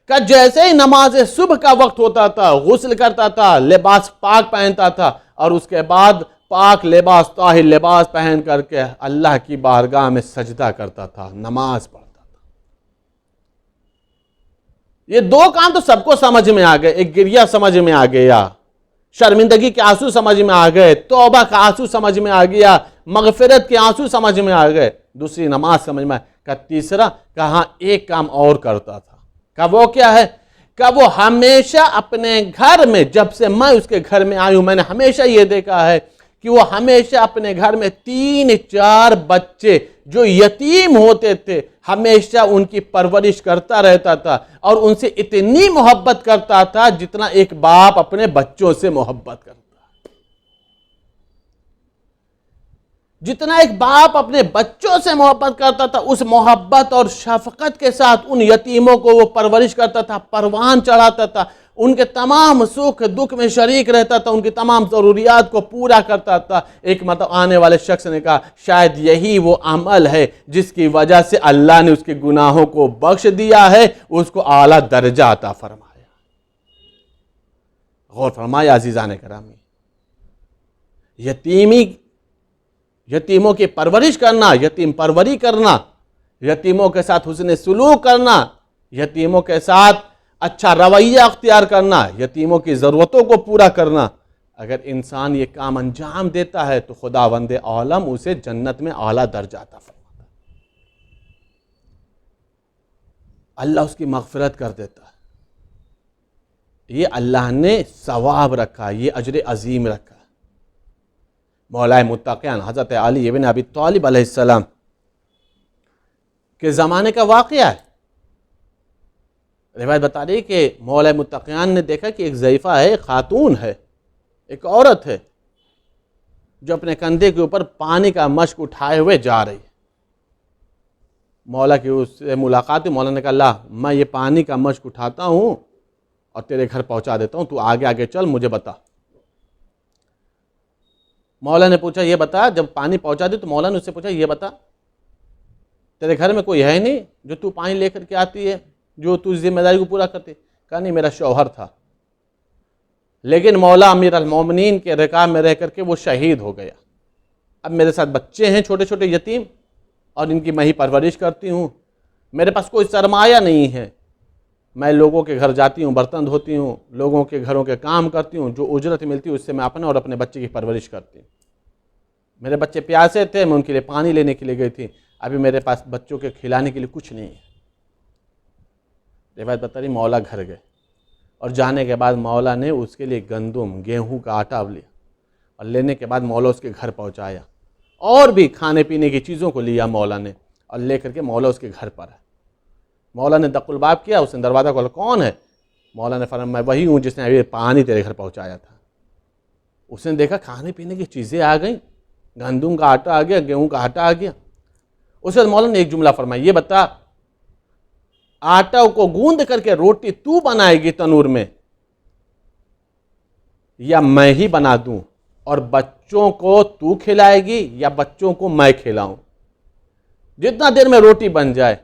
का जैसे ही नमाज सुबह का वक्त होता था गुस्ल करता था, लिबास पाक पहनता था, और उसके बाद पाक लिबास ताहिर लिबास पहन करके अल्लाह की बारगाह में सजदा करता था, नमाज पढ़ता था। ये 2 काम तो सबको समझ में आ गए। एक गिरिया समझ में आ गया, शर्मिंदगी के आंसू समझ में आ गए, तौबा का आंसू समझ में आ गया, मगफिरत के आंसू समझ में आ गए, दूसरी नमाज समझ में आ। का तीसरा, कहा एक काम और करता था। का वो क्या है? का वो हमेशा अपने घर में, जब से मैं उसके घर में आई हूं मैंने हमेशा ये देखा है कि वो हमेशा अपने घर में 3-4 बच्चे जो यतीम होते थे हमेशा उनकी परवरिश करता रहता था, और उनसे इतनी मोहब्बत करता था जितना एक बाप अपने बच्चों से मोहब्बत करता है, जितना एक बाप अपने बच्चों से मोहब्बत करता था, उस मोहब्बत और शफकत के साथ उन यतीमों को वो परवरिश करता था, परवान चढ़ाता था, उनके तमाम सुख दुख में शरीक रहता था, उनकी तमाम ज़रूरियात को पूरा करता था। एक मतलब आने वाले शख्स ने कहा शायद यही वो अमल है जिसकी वजह से अल्लाह ने उसके गुनाहों को बख्श दिया है, उसको आला दर्जा अता फरमाया। गौर फरमाए अज़ीज़ान करामी, यतीमों की परवरिश करना, यतीम परवरी करना, यतीमों के साथ हुस्न सुलूक करना, यतीमों के साथ अच्छा रवैया अख्तियार करना, यतीमों की ज़रूरतों को पूरा करना, अगर इंसान ये काम अंजाम देता है तो खुदावंद आलम उसे जन्नत में आला दर्जा अता फरमाता। अल्लाह उसकी मग़फ़िरत कर देता है। ये अल्लाह ने सवाब रखा, ये अजर अज़ीम रखा। मौलाए मुत्तक़ियान हज़रत अली इब्न अबी तालिब अलैहिस्सलाम के ज़माने का वाक़या है। रिवायत बता रही है कि मौलाए मुत्तक़ियान ने देखा कि एक ज़ईफ़ा है, खातून है, एक औरत है जो अपने कंधे के ऊपर पानी का मश्क उठाए हुए जा रही है। मौला की उससे मुलाकात हुई। मौला ने कहा, अल्लाह, मैं ये पानी का मश्क उठाता हूँ और तेरे घर पहुँचा देता हूँ, तू आगे आगे चल, मुझे बता। मौला ने पूछा, ये बता, जब पानी पहुँचा दी तो मौला ने उससे पूछा, ये बता, तेरे घर में कोई है नहीं जो तू पानी लेकर के आती है, जो तू जिम्मेदारी को पूरा करती? कहा, नहीं, मेरा शौहर था, लेकिन मौला अमीर अल मोमिनीन के रिकाब में रह करके वो शहीद हो गया। अब मेरे साथ बच्चे हैं छोटे छोटे यतीम, और इनकी मैं ही परवरिश करती हूँ। मेरे पास कोई सरमाया नहीं है। मैं लोगों के घर जाती हूँ, बर्तन धोती हूँ, लोगों के घरों के काम करती हूँ, जो उजरत मिलती है उससे मैं अपने और अपने बच्चे की परवरिश करती हूँ। मेरे बच्चे प्यासे थे, मैं उनके लिए पानी लेने के लिए गई थी। अभी मेरे पास बच्चों के खिलाने के लिए कुछ नहीं है। रिवायत बता रही, मौला घर गए और जाने के बाद मौला ने उसके लिए गंदम, गेहूं का आटा लिया और लेने के बाद मौला उसके घर पहुंचाया, और भी खाने पीने की चीज़ों को लिया मौला ने और ले करके मौला उसके घर पर है। मौला ने दकुल बाब किया, उसने दरवाज़ा खोला, कौन है? मौला ने फरमाया, मैं वही हूँ जिसने अभी पानी तेरे घर पहुँचाया था। उसने देखा खाने पीने की चीज़ें आ गई, गंदम का आटा आ गया, गेहूँ का आटा आ गया। उसके बाद मौला ने एक जुमला फरमाया, ये बता, आटा को गूंद करके रोटी तू बनाएगी तनूर में, या मैं ही बना दूं, और बच्चों को तू खिलाएगी या बच्चों को मैं खिलाऊं, जितना देर में रोटी बन जाए।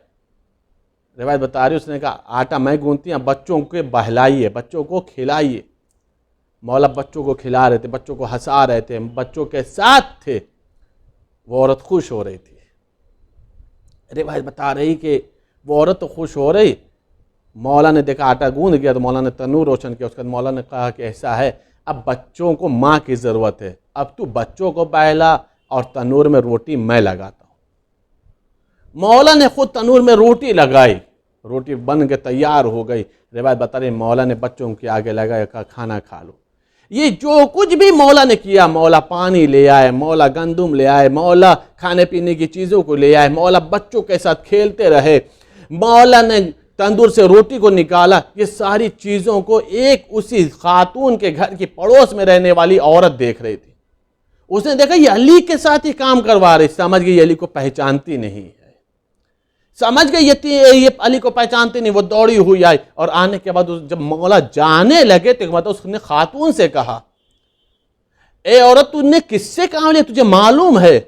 रिवायत बता रही, उसने कहा, आटा मैं गूंथती हूं, बच्चों को बहलाइए, बच्चों को खिलाइए। मौला बच्चों को खिला रहे थे, बच्चों को हंसा रहे थे, बच्चों के साथ थे। वो औरत खुश हो रही थी। रिवायत बता रही कि वो औरत तो खुश हो रही। मौला ने देखा आटा गूंद गया तो मौला ने तनूर रोशन किया। उसके बाद मौला ने कहा कि ऐसा है, अब बच्चों को माँ की ज़रूरत है, अब तू बच्चों को बहला और तनूर में रोटी मैं लगाता हूँ। मौला ने खुद तनूर में रोटी लगाई, रोटी बन के तैयार हो गई। रिवायत बता रही, मौला ने बच्चों के आगे लगाया, कहा, खाना खा लो। ये जो कुछ भी मौला ने किया, मौला पानी ले आए, मौला गंदम ले आए, मौला खाने पीने की चीज़ों को ले आए, मौला बच्चों के साथ खेलते रहे, मौला ने तंदूर से रोटी को निकाला। ये सारी चीज़ों को एक उसी खातून के घर की पड़ोस में रहने वाली औरत देख रही थी। उसने देखा ये अली के साथ ही काम करवा रही। समझ गई ये अली को पहचानती नहीं है, समझ गई ये अली को पहचानती नहीं। वो दौड़ी हुई आई और आने के बाद जब मौला जाने लगे तो मतलब उसने खातून से कहा, ए औरत, तूने किससे काम लिया, तुझे मालूम है?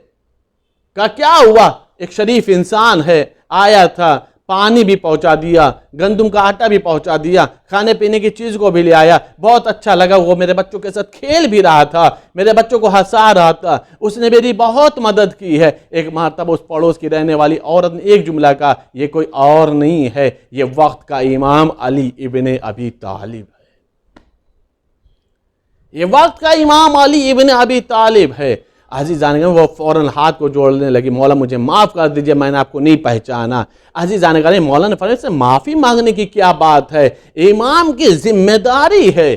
का क्या हुआ? एक शरीफ इंसान है, आया था, पानी भी पहुंचा दिया, गंदम का आटा भी पहुंचा दिया, खाने पीने की चीज को भी ले आया, बहुत अच्छा लगा। वो मेरे बच्चों के साथ खेल भी रहा था, मेरे बच्चों को हंसा रहा था, उसने मेरी बहुत मदद की है। एक मरतबा उस पड़ोस की रहने वाली औरत ने एक जुमला कहा, ये कोई और नहीं है, ये वक्त का इमाम अली इब्ने अबी तालिब है, ये वक्त का इमाम अली इब्ने अबी तालिब है। अज़ीज़ान, वो फौरन हाथ को जोड़ने लगी, मौला मुझे माफ़ कर दीजिए, मैंने आपको नहीं पहचाना। अज़ीज़ान, मौला ने फरमाया, माफ़ी मांगने की क्या बात है? इमाम की जिम्मेदारी है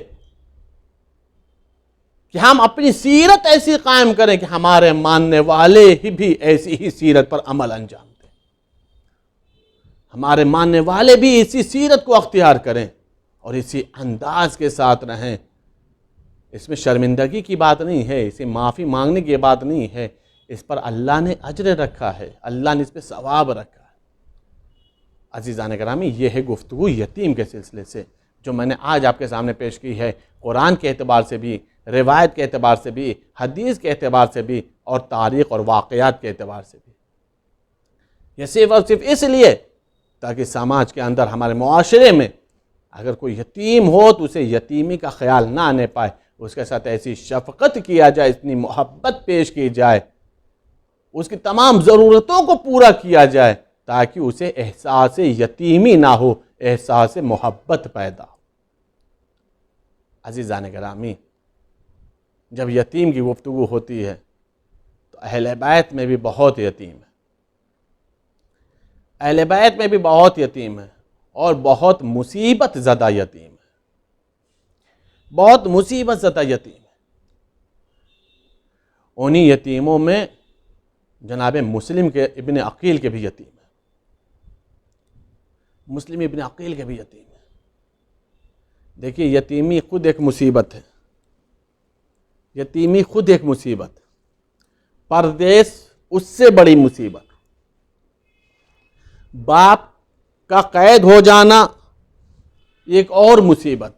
कि हम अपनी सीरत ऐसी कायम करें कि हमारे मानने वाले ही भी ऐसी ही सीरत पर अमल अंजाम दें, हमारे मानने वाले भी इसी सीरत को अख्तियार करें और इसी अंदाज के साथ रहें। इसमें शर्मिंदगी की बात नहीं है, इसे माफ़ी मांगने की बात नहीं है, इस पर अल्लाह ने अजर रखा है, अल्लाह ने इस पर सवाब रखा है। अज़ीज़ान करामी, ये है गुफ्तगू यतीम के सिलसिले से जो मैंने आज आपके सामने पेश की है, कुरान के एतबार से भी, रिवायत के एतबार से भी, हदीस के एतबार से भी और तारीख़ और वाक़यात के एतबार से भी। यह सिर्फ़ और सिर्फ इसलिए ताकि समाज के अंदर, हमारे मुआशरे में अगर कोई यतीम हो तो उसे यतीमी का ख्याल ना आने पाए, उसके साथ ऐसी शफ़क़त किया जाए, इतनी मोहब्बत पेश की जाए, उसकी तमाम ज़रूरतों को पूरा किया जाए ताकि उसे एहसास यतीमी ना हो, एहसास मोहब्बत पैदा हो। अज़ीज़ान गिरामी, जब यतीम की गुफ्तगू होती है तो अहले बैत में भी बहुत यतीम है, अहले बैत में भी बहुत यतीम है। और बहुत मुसीबत ज़दा यतीम है, बहुत मुसीबत ज़दा यतीम है। उन्हीं यतीमों में जनाब मुस्लिम के इब्न अकील के भी यतीम है, मुस्लिम इब्न अकील के भी यतीम है। देखिए, यतीमी खुद एक मुसीबत है, यतीमी खुद एक मुसीबत, परदेश उससे बड़ी मुसीबत, बाप का कैद हो जाना एक और मुसीबत,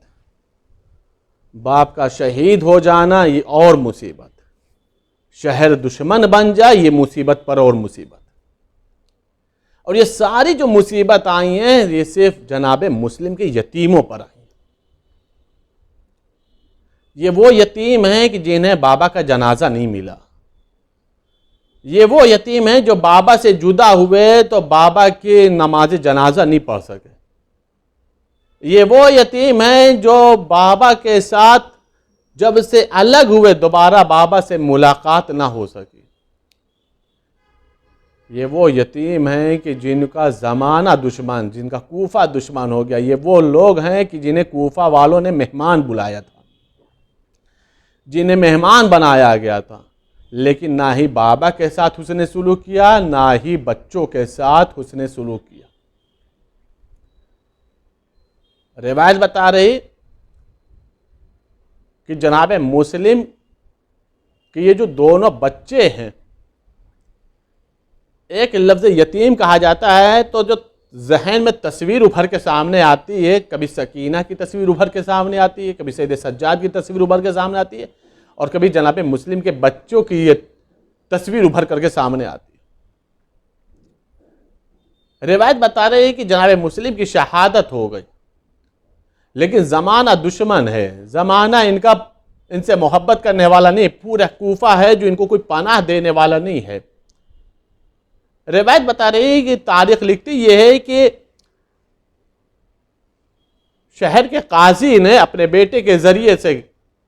बाप का शहीद हो जाना ये और मुसीबत, शहर दुश्मन बन जाए ये मुसीबत पर और मुसीबत। और ये सारी जो मुसीबत आई हैं ये सिर्फ जनाब मुस्लिम के यतीमों पर आई। ये वो यतीम हैं कि जिन्हें बाबा का जनाजा नहीं मिला, ये वो यतीम हैं जो बाबा से जुदा हुए तो बाबा की नमाज जनाजा नहीं पढ़ सके, ये वो यतीम हैं जो बाबा के साथ जब से अलग हुए दोबारा बाबा से मुलाकात ना हो सकी, ये वो यतीम हैं कि जिनका ज़माना दुश्मन, जिनका कूफा दुश्मन हो गया, ये वो लोग हैं कि जिन्हें कूफा वालों ने मेहमान बुलाया था, जिन्हें मेहमान बनाया गया था, लेकिन ना ही बाबा के साथ उसने सुलूक किया, ना ही बच्चों के साथ उसने सुलूक किया। रिवायत बता रही कि जनाब मुस्लिम कि ये जो दोनों बच्चे हैं, एक लफ्ज़ यतीम कहा जाता है तो जो जहन में तस्वीर उभर के सामने आती है, कभी सकीना की तस्वीर उभर के सामने आती है, कभी सैयद सज्जाद की तस्वीर उभर के सामने आती है, और कभी जनाब मुस्लिम के बच्चों की ये तस्वीर उभर करके सामने आती है। रिवायत बता रही है कि जनाब मुस्लिम की शहादत हो गई, लेकिन ज़माना दुश्मन है, ज़माना इनसे मोहब्बत करने वाला नहीं, पूरा कूफा है जो इनको कोई पनाह देने वाला नहीं है। रिवायत बता रही है कि तारीख लिखती यह है कि शहर के काजी ने अपने बेटे के जरिए से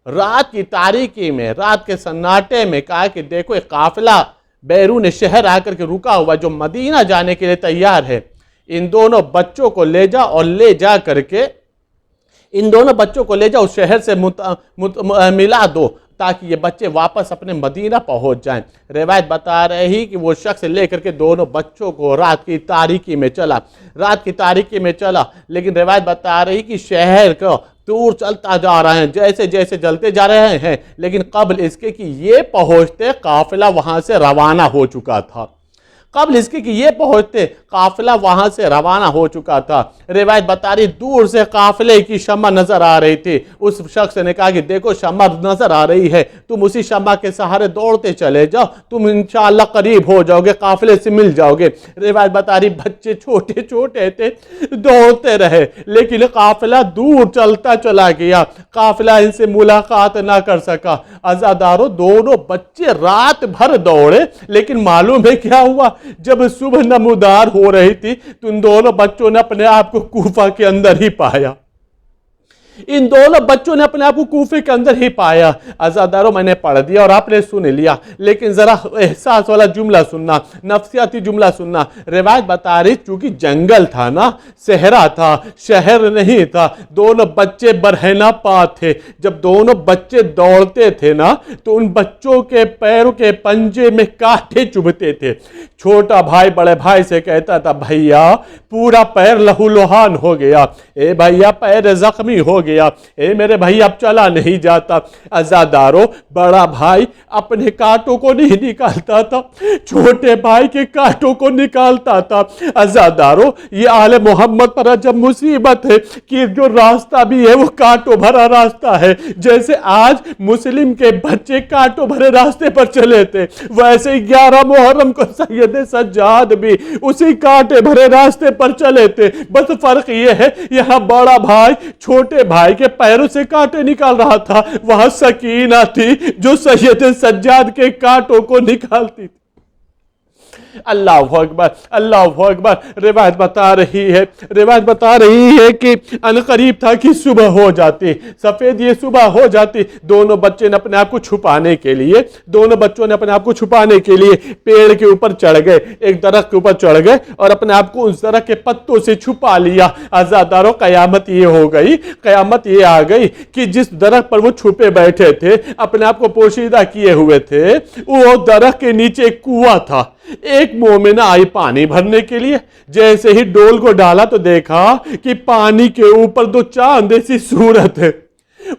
रात की तारीकी में, रात के सन्नाटे में कहा कि देखो एक काफिला बैरून शहर आकर के रुका हुआ जो मदीना जाने के लिए तैयार है, इन दोनों बच्चों को ले जा और ले जा करके इन दोनों बच्चों को ले जाओ उस शहर से मिला दो ताकि ये बच्चे वापस अपने मदीना पहुंच जाएं। रिवायत बता रही कि वो शख्स लेकर के दोनों बच्चों को रात की तारीकी में चला, लेकिन रिवायत बता रही कि शहर को दूर चलता जा रहे हैं, जैसे जैसे चलते जा रहे हैं, लेकिन कबल इसके कि ये पहुंचते काफिला वहां से रवाना हो चुका था, काफिला वहां से रवाना हो चुका था। रिवायत बता रही दूर से काफिले की शम्मा नजर आ रही थी। उस शख्स ने कहा कि देखो शम्मा नजर आ रही है, तुम उसी शम्मा के सहारे दौड़ते चले जाओ, तुम इंशाअल्लाह करीब हो जाओगे, काफिले से मिल जाओगे। रिवायत बता रही बच्चे छोटे छोटे थे, दौड़ते रहे, लेकिन काफिला दूर चलता चला गया, काफिला इनसे मुलाकात ना कर सका। अज़ादारों, दोनों बच्चे रात भर दौड़े, लेकिन मालूम है क्या हुआ? जब सुबह नमूदार हो रही थी तो इन दोनों बच्चों ने अपने आप को कूफा के अंदर ही पाया, इन दोनों बच्चों ने अपने आप को कूफे के अंदर ही पाया। अज़ादारों, मैंने पढ़ दिया और आपने सुन लिया, लेकिन जरा एहसास वाला जुमला सुनना, नफ्सियाती जुमला सुनना। रिवायत बता रही चूंकि जंगल था ना, सहरा था, शहर नहीं था, दोनों बच्चे बरहना पा थे। जब दोनों बच्चे दौड़ते थे ना तो उन बच्चों के पैरों के पंजे में कांटे चुभते थे। छोटा भाई बड़े भाई से कहता था, भैया पूरा पैर लहूलुहान हो गया, ए भैया पैर जख्मी हो गया, ए मेरे भाई अब चला नहीं जाता। अज़ादारों, बड़ा भाई अपने कांटों को नहीं निकालता था, छोटे भाई के कांटों को निकालता था। अज़ादारों, ये आले मोहम्मद पर जब मुसीबत है कि जो रास्ता भी है वो कांटों भरा रास्ता है, जैसे आज मुस्लिम के बच्चे कांटों भरे रास्ते पर चले थे, वैसे 11 मुहर्रम को सैयद सज्जाद भी उसी कांटे भरे रास्ते पर चले थे। बस फर्क ये है, यहां बड़ा भाई छोटे भाई के पैरों से कांटे निकाल रहा था, वहां सकीना थी जो सैयद सज्जाद के कांटों को निकालती थी। अल्लाह अकबर, अल्लाह अकबर। रिवायत बता रही है कि अनकरीब था कि सुबह हो जाती, सफेद ये सुबह हो जाती। दोनों बच्चे ने अपने आप को छुपाने के लिए, दोनों बच्चों ने अपने आप को छुपाने के लिए पेड़ के ऊपर चढ़ गए, एक दरख्त के ऊपर चढ़ गए और अपने आप को उस दरख्त के पत्तों से छुपा लिया। आजादारों, कयामत ये हो गई, कयामत ये आ गई कि जिस दरख्त पर वो छुपे बैठे थे, अपने आप को पोशीदा किए हुए थे, वो दरख्त के नीचे एक कुआं था। एक मोमिना आई पानी भरने के लिए, जैसे ही डोल को डाला तो देखा कि पानी के ऊपर दो चांद जैसी सूरत है।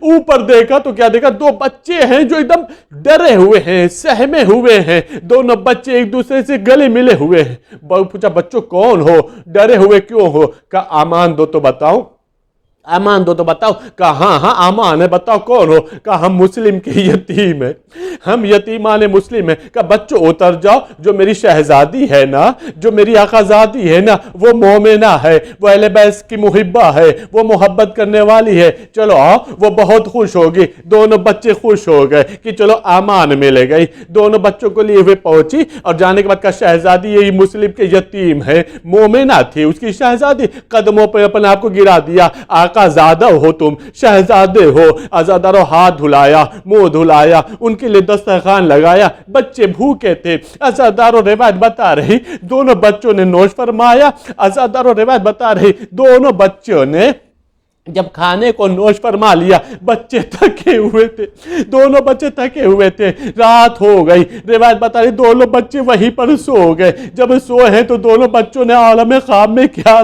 ऊपर देखा तो क्या देखा, दो बच्चे हैं जो एकदम डरे हुए हैं, सहमे हुए हैं। दोनों बच्चे एक दूसरे से गले मिले हुए हैं। पूछा, बच्चों कौन हो, डरे हुए क्यों हो? कहा, आमान दो तो बताओ, अमान दो तो बताओ। कहा, हाँ हाँ आमान है, बताओ कौन हो? कहा, हम मुस्लिम के यतीम है, हम यतीमान मुस्लिम है। कहा, बच्चों उतर जाओ, जो मेरी शहजादी है ना, जो मेरी आकाजादी है ना, वो मोमिना है, वो अहले बैत की मुहिब्बा है, वो मोहब्बत करने वाली है, चलो आओ। वो बहुत खुश होगी। दोनों बच्चे खुश हो गए कि चलो आमान मिल गई। दोनों बच्चों को लिए हुए पहुंची और जाने के बाद कहा, शहजादी यही मुस्लिम के यतीम है, मोमिना थी उसकी शहजादी। कदमों पर अपने आप को गिरा दिया, आकाज़ादा हो तुम, शहजादे हो। आजादारों, हाथ धुलाया, मुंह धुलाया, उनके लिए दस्तरखान लगाया। बच्चे भूखे थे। आजादारों, रिवायत बता रही दोनों बच्चों ने नोश फरमाया। आजादारों, रिवायत बता रही दोनों बच्चों ने जब खाने को नोश फरमा लिया, बच्चे थके हुए थे, दोनों बच्चे थके हुए थे। रात हो गई। रिवायत बता रही दोनों बच्चे वहीं पर सो गए। जब सोए हैं तो दोनों बच्चों ने आलम ख्वाब में क्या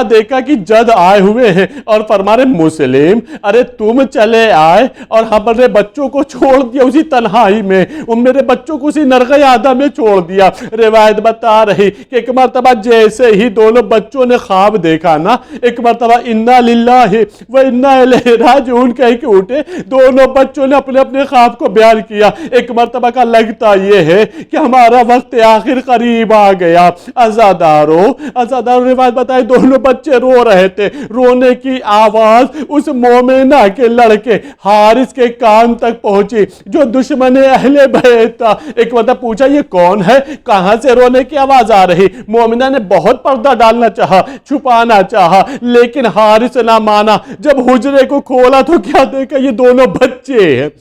देखा कि जद आए हुए हैं और फरमा रहे, मुस्लिम अरे तुम चले आए और हमारे बच्चों को छोड़ दिया उसी तन्हाई में, मेरे बच्चों को उसी नरक़े आदम में छोड़ दिया। रिवायत बता रही कि एक मरतबा जैसे ही दोनों बच्चों ने ख्वाब देखा ना, एक मरतबा इन्ना लिल्लाहि व इन्ना इलैहि राजिऊन कह के उठे। दोनों बच्चों ने अपने अपने ख्वाब को बयान किया। एक मरतबा का लगता यह है कि हमारा वक्त आखिर करीब आ गया। आजादारों रिवायत बताए दोनों बच्चे रो रहे थे। रोने की आवाज उस मोमिना के लड़के हारिस के कान तक पहुंची, जो दुश्मन अहले बैत था। एक मतलब पूछा, ये कौन है, कहां से रोने की आवाज आ रही? मोमिना ने बहुत पर्दा डालना चाहा, छुपाना चाहा, लेकिन हारिस ना माना। जब हुजरे को खोला तो क्या देखा, ये दोनों बच्चे हैं।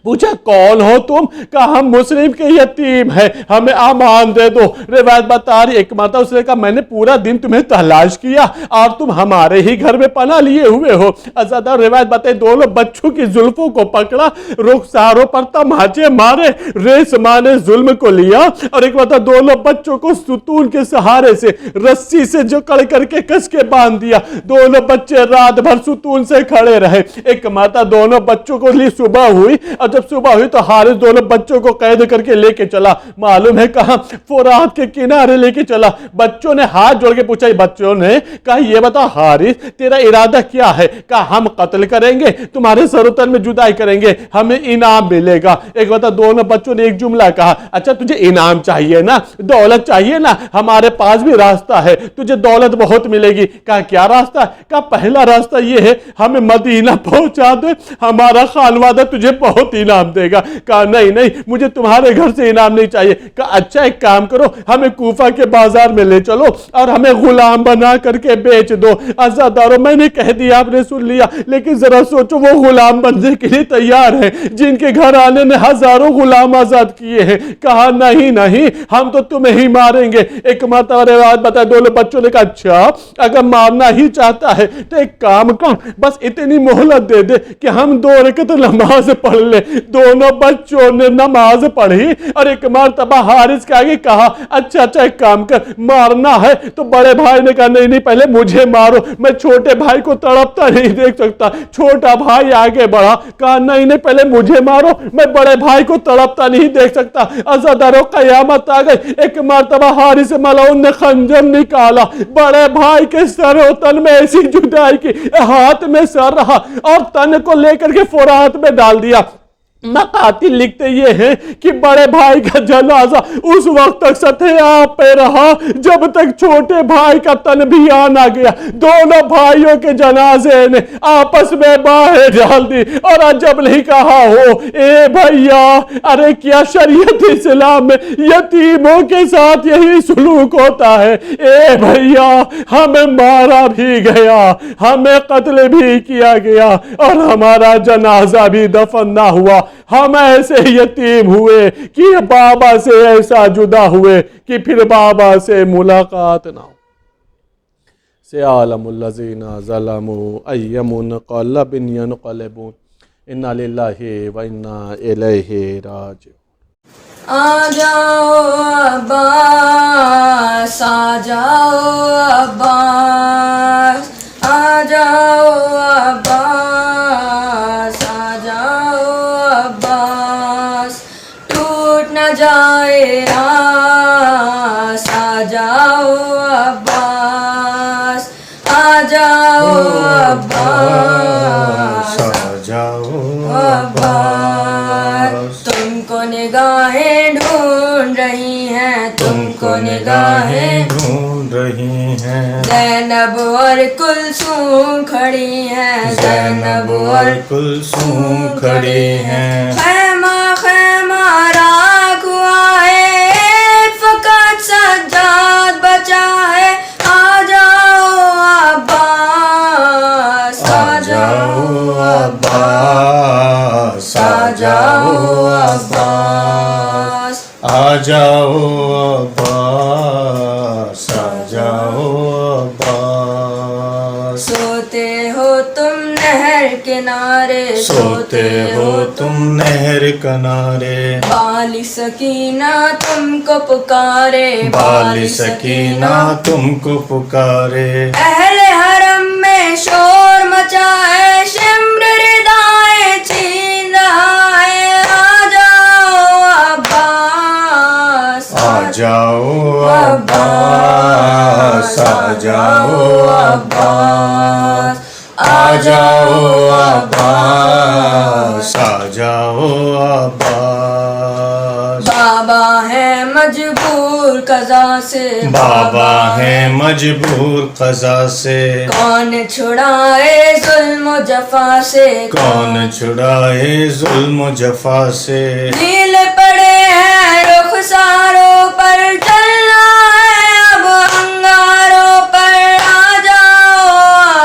पूछा, कौन हो तुम? कहा, हम मुस्लिम के यतीम हैं, हमें आमान दे दो। रिवायत बता रही एक माता, उसने कहा, मैंने पूरा दिन तुम्हें तलाश किया और तुम हमारे ही घर में पनाह लिए हुए हो। अज़ादा रिवायत बताई दोनों बच्चों की जुल्फों को पकड़ा, रुखसारों पर तमाचे मारे, रेशमा ने जुल्म को लिया और एक माता दोनों बच्चों को सुतून के सहारे से रस्सी से जकड़ करके कस के बांध दिया। दोनों बच्चे रात भर सुतून से खड़े रहे। एक माता दोनों बच्चों को लिए सुबह हुई और जब सुबह हुई तो हारिस दोनों बच्चों को कैद करके लेके चला। मालूम है कहां? फुरात के किनारे लेके चला। बच्चों ने हाथ जोड़ के पूछा, बच्चों ने कहा, ये बता हारिस तेरा इरादा क्या है? कहा, हम कत्ल करेंगे, तुम्हारे सरोतन में जुदाई करेंगे, हमें इनाम मिलेगा। एक बता दोनों बच्चों ने एक जुमला कहा, अच्छा तुझे इनाम चाहिए ना, दौलत चाहिए ना, हमारे पास भी रास्ता है, तुझे दौलत बहुत मिलेगी। कहा, क्या रास्ता? कहा, पहला रास्ता ये है, हमें मदीना पहुंचा दे, हमारा खानवादा तुझे बहुत इनाम देगा। कहा, नहीं मुझे तुम्हारे घर से इनाम नहीं चाहिए। कहा, अच्छा एक काम करो, हमें कूफा के बाजार में ले चलो और हमें गुलाम बना करके बेच दो। आजादारों, मैंने कह दिया, आपने सुन लिया, लेकिन जरा सोचो वो गुलाम बनने के लिए तैयार है जिनके घर आने ने हजारों गुलाम आजाद किए हैं। कहा, नहीं हम तो तुम्हें ही मारेंगे। एक मरतबा रिवायत बताया दोनों बच्चों ने कहा, अच्छा अगर मारना ही चाहता है तो एक काम कर, बस इतनी मोहलत दे दे कि हम 2 रकात नमाज पढ़ ले। दोनों बच्चों ने नमाज पढ़ी और एक मरतबा हारिस के आगे कहा, अच्छा एक काम कर, मारना है तो बड़े भाई ने कहा, नहीं पहले मुझे मारो, मैं छोटे भाई को तड़पता नहीं देख सकता। छोटा भाई आगे बढ़ा, कहा, नहीं पहले मुझे मारो, मैं बड़े भाई को तड़पता नहीं देख सकता। अज़ादारों, कयामत आ गई। एक मरतबा हारिस मलऊन ने खंजर निकाला, बड़े भाई के सर और तन में ऐसी जुदाई की, हाथ में सर रहा और तन को लेकर के फुरात में डाल दिया। मकातिल लिखते ये हैं कि बड़े भाई का जनाजा उस वक्त तक सतह आप पे रहा जब तक छोटे भाई का तन भी आना गया। दोनों भाइयों के जनाजे ने आपस में बाहें डाल दी और जब नहीं कहा हो ए भैया, अरे क्या शरीयत इस्लाम में यतीमों के साथ यही सुलूक होता है? ए भैया, हमें मारा भी गया, हमें कत्ल भी किया गया और हमारा जनाजा भी दफन ना हुआ। हम ऐसे यतीम हुए कि बाबा से ऐसा जुदा हुए कि फिर बाबा से मुलाकात ना हो। से आलमुल्लज़ीना ज़लमू अय्यमुनक़लबिन यनक़लिबून इन्ना लिल्लाहि व इन्ना इलैहि राजिऊन। आ जाओ अब्बास, आ जाओ अब्बास, आ जाओ अब्बास, आ जाओ अब्बास, टूट न जाए आस, आ जाओ अब्बास, आ जाओ अब्बास, आ जाओ अब्बास। तुमको निगाहें ढूंढ रही हैं, तुमको निगाहें ढूंढ रही हैं। ज़ैनब और कुलसूम खड़ी हैं, ज़ैनब और कुलसूम खड़ी हैं। खैमा खैमा राख हुआ है, फकत सज्जाद बचा है। आ जाओ अब्बास, आ जाओ अब्बास, आ जाओ अब्बास। आ जाओ अब्बास, आ जाओ अब्बास। सोते हो तुम नहर किनारे, सोते हो तुम नहर किनारे। बाली सकीना तुमको पुकारे, बाली सकीना तुमको पुकारे। अहले हरम में शोर मचा है, शिम्र रिदाएं छीन रहा है। आ जाओ अब्बास, आ जाओ अब्बास, आ जाओ अब्बास, आ जाओ अब्बास, आ जाओ अब्बास। बाबा है मजबूर कज़ा से, बाबा है मजबूर क़ज़ा से। कौन छुड़ाए जुल्म जफा से, कौन छुड़ाए जुल्म जफा से। नील पड़े हैं रुखसारों पर, चलना है अब अंगारों पर। आ जाओ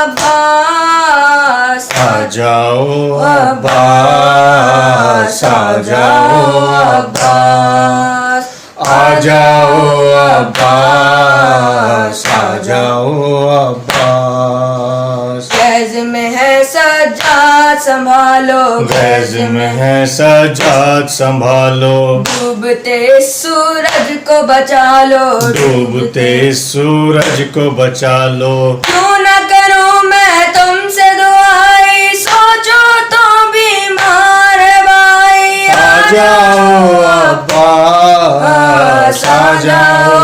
अब्बास, आ जाओ अब्बास, आ जाओ अब्बास, आ जाओ अब्बास, आ जाओ अब्बास। गैज़ में है सज्जाद संभालो, गैज़ में है सज्जाद संभालो। डूबते सूरज को बचा लो, डूबते सूरज को बचा लो। क्यों न करूं मैं तुमसे दुआई, सोचो तो बीमार है भाई। आ जाओ अब्बास, आ जाओ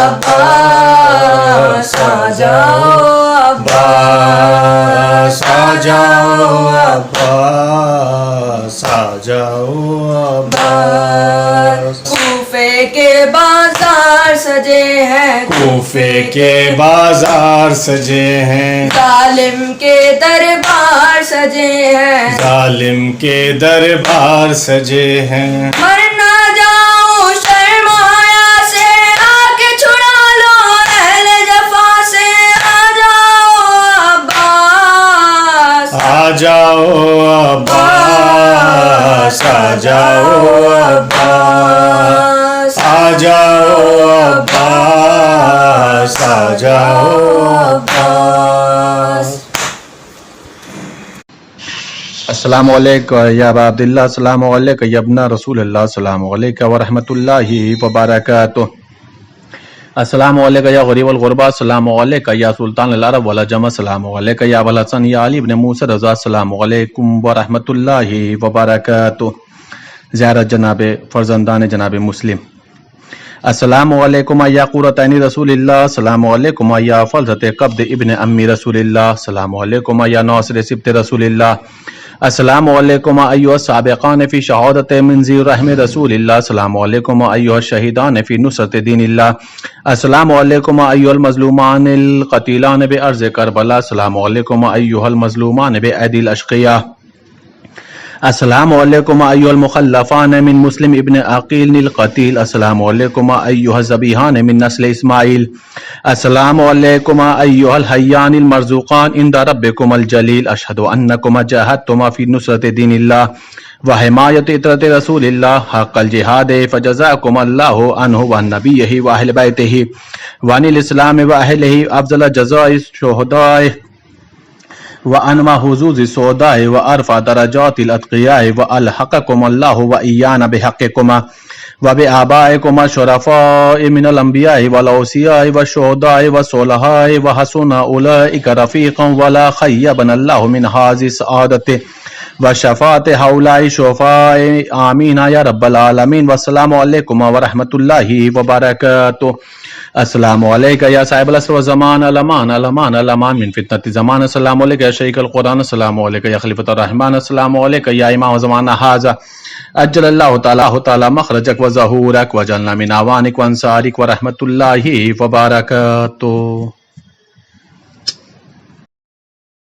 अब्बास, आ जाओ अब्बास, आ जाओ अब्बास, आ जाओ अब्बास। कूफे के बाजार सजे हैं, कूफे के बाजार सजे हैं। जालिम के दरबार सजे हैं, जालिम के दरबार सजे हैं। मर ना जाऊं शर्म हया से, आके छुड़ा लो अहले जफा से। आ जाओ अब्बास, आ जाओ अब्बास, आ जाओ अब्बास, आ जाओ अब्बास, आ जाओ अब्बास। अस्सलामु अलैकुम या अबा अब्दुल्लाह, अस्सलामु अलैकुम या इब्ना रसूलुल्लाह, अस्सलामु अलैकुम व रहमतुल्लाहि व बरकातुहू। अस्सलामु अलैकुम या गरीबुल गुरबा, अस्सलामु अलैकुम या सुल्तान अल अरब वल अजम, अस्सलामु अलैकुम या अबुल हसन या अली इब्न मूसा रज़ा, अस्सलामु अलैकुम व रहमतुल्लाहि व बरकातुहू। ज़ियारत जनाब फर्जंदान जनाब मुस्लिम। अस्सलामु अलैकुम या क़ुरतैनी रसूलिल्लाह, अस्सलामु अलैकुम या फलज़त क़ब्द इब्न अम्मी रसूलिल्लाह, अस्सलामु अलैकुम या नासिर सिब्त रसूलिल्लाह, अस्सलामु अलैकुम अय्युहस साबिक़ान फ़ी शहादत मंज़िर रहम रसूलिल्लाह, अस्सलामु अलैकुम अय्युहश शहीदान फ़ी नुसरत दीनिल्लाह, अस्सलामु अलैकुम अय्युहल मज़लूमानिल क़तीलान बिअर्ज़ करबला, अस्सलामु अलैकुम अय्युहल मज़लूमान बिअदील अशक़िया, अस्सलामु अलैकुम अय्युहल मुख़ल्लफ़ान मिन मुस्लिम इब्न अक़ील क़तील, अस्सलामु अलैकुम अय्युहज़ ज़बीहान मिन नस्ल इस्माइल, अस्सलामु अलैकुम अय्युहल हय्यानिल मरज़ूक़ान इंदा रब्बिकुमुल जलील, अशहदु अन्नकुम जाहदतुम फ़ी नुसरत दीनिल्लाह व हिमायत इतरत रसूलिल्लाह हक़्क़ल जिहाद फ़जज़ाकुमुल्लाहु अन्हु व नबिय्यिहि व अहलि बैतिहि व अनिल इस्लाम व अहलिहि अफ़ज़ल जज़ाइ शुहदाए व अनवा हुज़ूज़ सौदाए व अरफ़ा दरजातिल अत्क़ियाए व अलहक़कुमुल्लाहु व इय्याना बिहक़्क़िकुमा व बिआबाइकुम शुरफ़ाए मिनल अंबियाए वल औसियाए व शुहदाए व सोलहाए व हसुना उलाइका रफ़ीक़न व ला ख़य्यबनल्लाहु मिन हाज़िहि सआदति व शफ़ाअति हौलाई शुफ़ाए आमीन या रब्बल आलमीन। वस्सलामु अलैकुम व रहमतुल्लाहि व बरकातुहू। अस्सलामु अलैका या साहिबल असर व ज़मान अलमान अलमान अलमान मिन फितनति ज़मान, अस्सलामु अलैका या शरीकल कुरान, अस्सलामु अलैका या खलीफतुर रहमान, अस्सलामु अलैका या इमाम ज़माना हाज़ा, अज्जलल्लाहु तआला मखरजक व ज़हूरक व जअलना मिन अवानिक व अंसारिक व रहमतुल्लाहि व बरकातुहू।